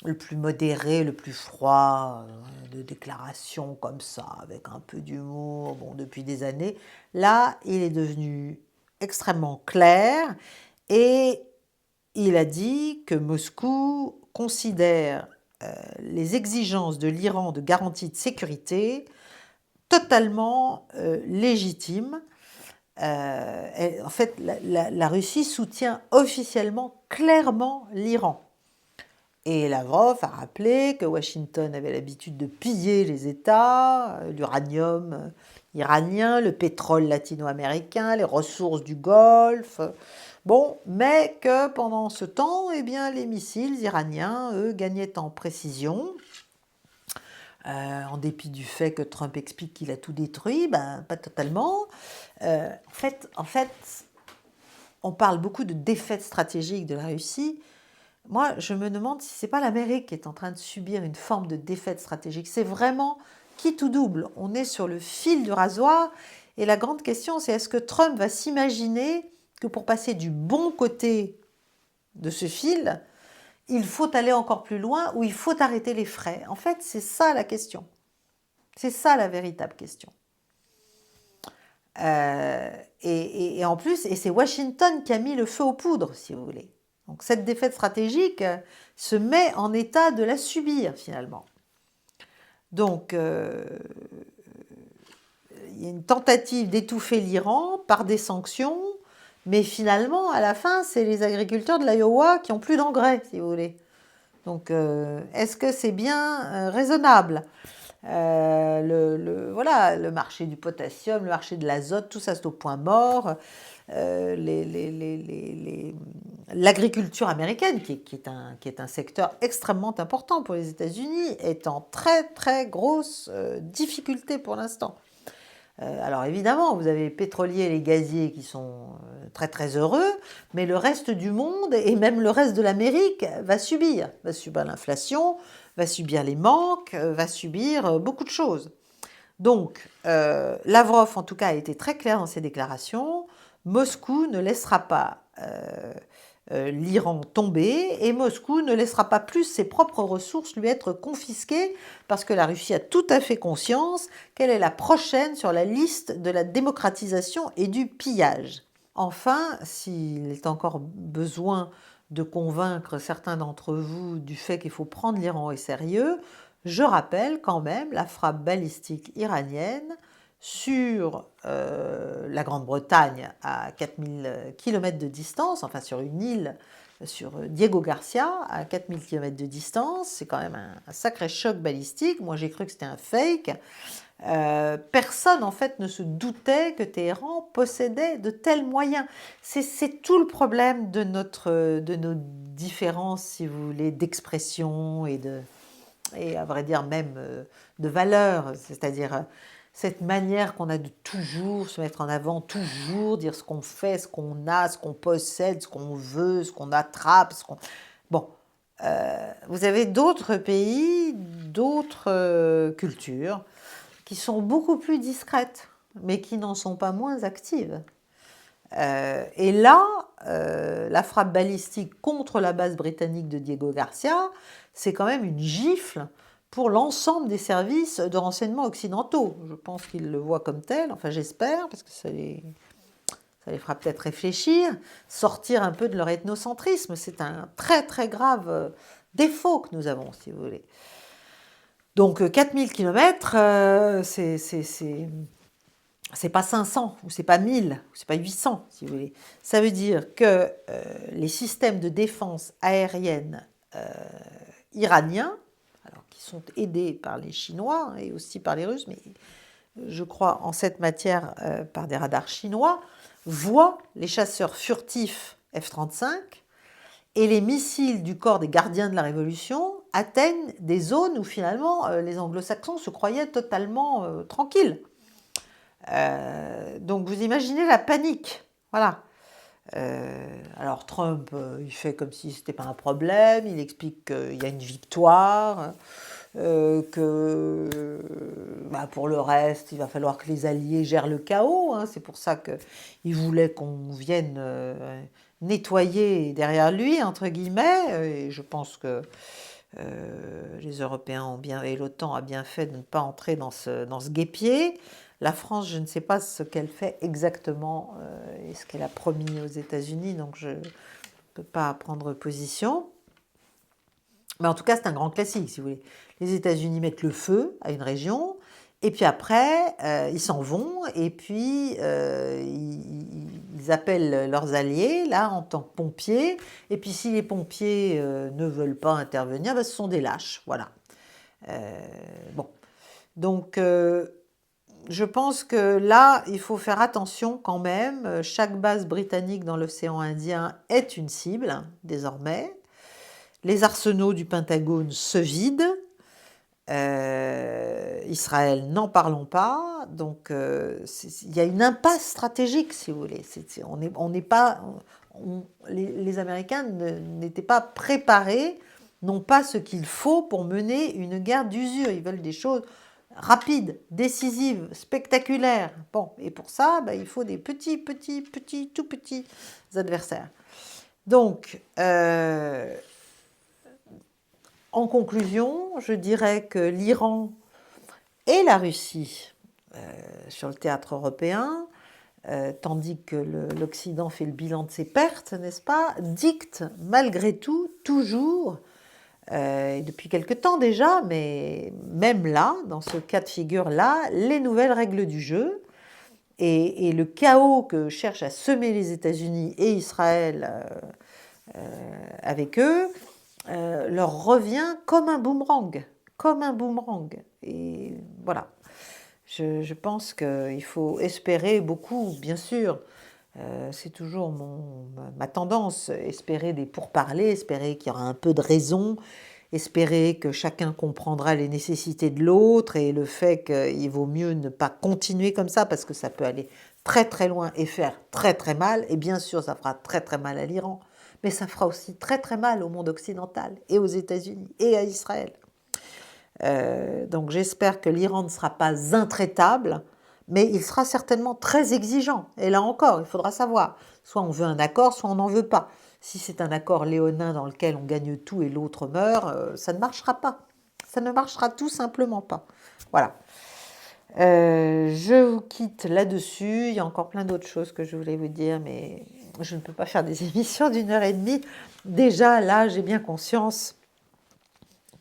le plus modéré, le plus froid, de déclarations comme ça, avec un peu d'humour, bon, depuis des années. Là, il est devenu extrêmement clair et il a dit que Moscou considère les exigences de l'Iran de garantie de sécurité totalement légitimes. En fait, la Russie soutient officiellement, clairement l'Iran. Et Lavrov a rappelé que Washington avait l'habitude de piller les États, l'uranium iranien, le pétrole latino-américain, les ressources du Golfe. Bon, mais que pendant ce temps, eh bien, les missiles iraniens, eux, gagnaient en précision. En dépit du fait que Trump explique qu'il a tout détruit, ben, pas totalement. En fait, on parle beaucoup de défaite stratégique de la Russie. Moi, je me demande si ce n'est pas l'Amérique qui est en train de subir une forme de défaite stratégique. C'est vraiment qui tout double. On est sur le fil du rasoir. Et la grande question, c'est est-ce que Trump va s'imaginer que pour passer du bon côté de ce fil, il faut aller encore plus loin ou il faut arrêter les frais? En fait, c'est ça la question. C'est ça la véritable question. Et en plus, et c'est Washington qui a mis le feu aux poudres, si vous voulez. Donc cette défaite stratégique se met en état de la subir finalement. Donc il y a une tentative d'étouffer l'Iran par des sanctions, mais finalement à la fin c'est les agriculteurs de l'Iowa qui n'ont plus d'engrais, si vous voulez. Donc est-ce que c'est bien raisonnable? Voilà, le marché du potassium, le marché de l'azote, tout ça c'est au point mort. L'agriculture américaine, qui est un secteur extrêmement important pour les États-Unis, est en très très grosse difficulté pour l'instant. Alors évidemment, vous avez les pétroliers et les gaziers qui sont très très heureux, mais le reste du monde et même le reste de l'Amérique va subir l'inflation, va subir les manques, va subir beaucoup de choses. Donc, Lavrov, en tout cas, a été très clair dans ses déclarations. Moscou ne laissera pas l'Iran tomber et Moscou ne laissera pas plus ses propres ressources lui être confisquées parce que la Russie a tout à fait conscience qu'elle est la prochaine sur la liste de la démocratisation et du pillage. Enfin, s'il est encore besoin de convaincre certains d'entre vous du fait qu'il faut prendre l'Iran au sérieux, je rappelle quand même la frappe balistique iranienne sur la Grande-Bretagne à 4000 km de distance, enfin sur une île, sur Diego Garcia à 4000 km de distance. C'est quand même un sacré choc balistique. Moi j'ai cru que c'était un fake. Personne en fait ne se doutait que Téhéran possédait de tels moyens. C'est tout le problème de nos différences, si vous voulez, d'expression et à vrai dire même de valeur, c'est-à-dire cette manière qu'on a de toujours se mettre en avant, toujours dire ce qu'on fait, ce qu'on a, ce qu'on possède, ce qu'on veut, ce qu'on attrape, Bon, vous avez d'autres pays, d'autres cultures qui sont beaucoup plus discrètes, mais qui n'en sont pas moins actives. Et là, la frappe balistique contre la base britannique de Diego Garcia, c'est quand même une gifle pour l'ensemble des services de renseignement occidentaux. Je pense qu'ils le voient comme tel, enfin j'espère, parce que ça les fera peut-être réfléchir, sortir un peu de leur ethnocentrisme. C'est un très très grave défaut que nous avons, si vous voulez. Donc 4000 km, c'est pas 500, ou c'est pas 1000, ou c'est pas 800, si vous voulez. Ça veut dire que les systèmes de défense aérienne iraniens, alors qui sont aidés par les Chinois et aussi par les Russes, mais je crois en cette matière par des radars chinois, voient les chasseurs furtifs F-35 et les missiles du corps des gardiens de la Révolution atteignent des zones où finalement les anglo-saxons se croyaient totalement tranquilles. Donc vous imaginez la panique. Voilà. Alors Trump, il fait comme si ce n'était pas un problème, il explique qu'il y a une victoire, que pour le reste, il va falloir que les alliés gèrent le chaos. Hein. C'est pour ça qu'il voulait qu'on vienne nettoyer derrière lui, entre guillemets, et je pense que les Européens ont bien, et l'OTAN a bien fait de ne pas entrer dans ce guêpier. La France, je ne sais pas ce qu'elle fait exactement et ce qu'elle a promis aux États-Unis, donc je ne peux pas prendre position. Mais en tout cas, c'est un grand classique, si vous voulez. Les États-Unis mettent le feu à une région, et puis après, ils s'en vont, et puis ils appellent leurs alliés, là, en tant que pompiers, et puis si les pompiers ne veulent pas intervenir, ce sont des lâches, voilà. Bon, donc je pense que là, il faut faire attention quand même. Chaque base britannique dans l'océan Indien est une cible, désormais. Les arsenaux du Pentagone se vident. Israël, n'en parlons pas. Donc, il y a une impasse stratégique, si vous voulez. On n'est pas, les Américains n'étaient pas préparés, n'ont pas ce qu'il faut pour mener une guerre d'usure. Ils veulent des choses rapides, décisives, spectaculaires. Bon, et pour ça, il faut des tout petits adversaires. Donc, en conclusion, je dirais que l'Iran et la Russie sur le théâtre européen, tandis que l'Occident fait le bilan de ses pertes, n'est-ce pas, dictent malgré tout, toujours, et depuis quelque temps déjà, mais même là, dans ce cas de figure-là, les nouvelles règles du jeu et le chaos que cherchent à semer les États-Unis et Israël avec eux, leur revient comme un boomerang. comme un boomerang. Et voilà, je pense qu'il faut espérer beaucoup, bien sûr. C'est toujours ma tendance, espérer des pourparlers, espérer qu'il y aura un peu de raison, espérer que chacun comprendra les nécessités de l'autre et le fait qu'il vaut mieux ne pas continuer comme ça parce que ça peut aller très très loin et faire très très mal. Et bien sûr, ça fera très très mal à l'Iran, mais ça fera aussi très très mal au monde occidental et aux États-Unis et à Israël. Donc j'espère que l'Iran ne sera pas intraitable, mais il sera certainement très exigeant. Et là encore, il faudra savoir. Soit on veut un accord, soit on n'en veut pas. Si c'est un accord léonin dans lequel on gagne tout et l'autre meurt, ça ne marchera pas. Ça ne marchera tout simplement pas. Voilà. Je vous quitte là-dessus. Il y a encore plein d'autres choses que je voulais vous dire, mais je ne peux pas faire des émissions d'1 h 30. Déjà, là, j'ai bien conscience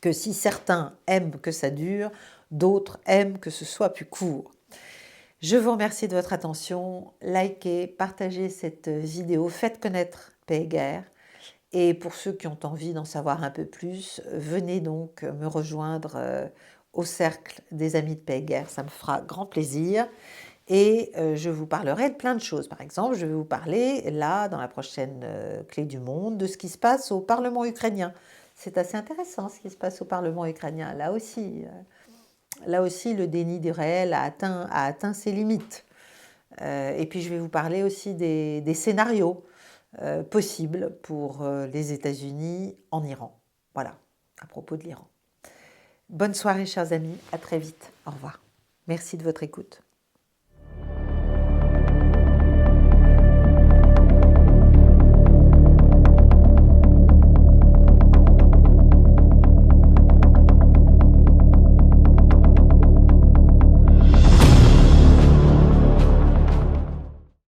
que si certains aiment que ça dure, d'autres aiment que ce soit plus court. Je vous remercie de votre attention. Likez, partagez cette vidéo, faites connaître Paix et Guerre. Et pour ceux qui ont envie d'en savoir un peu plus, venez donc me rejoindre au cercle des amis de Paix et Guerre. Ça me fera grand plaisir. Et je vous parlerai de plein de choses. Par exemple, je vais vous parler, là, dans la prochaine Clé du Monde, de ce qui se passe au Parlement ukrainien. C'est assez intéressant ce qui se passe au Parlement ukrainien. Là aussi, le déni du réel a atteint ses limites. Et puis je vais vous parler aussi des scénarios possibles pour les États-Unis en Iran. Voilà, à propos de l'Iran. Bonne soirée, chers amis. À très vite. Au revoir. Merci de votre écoute.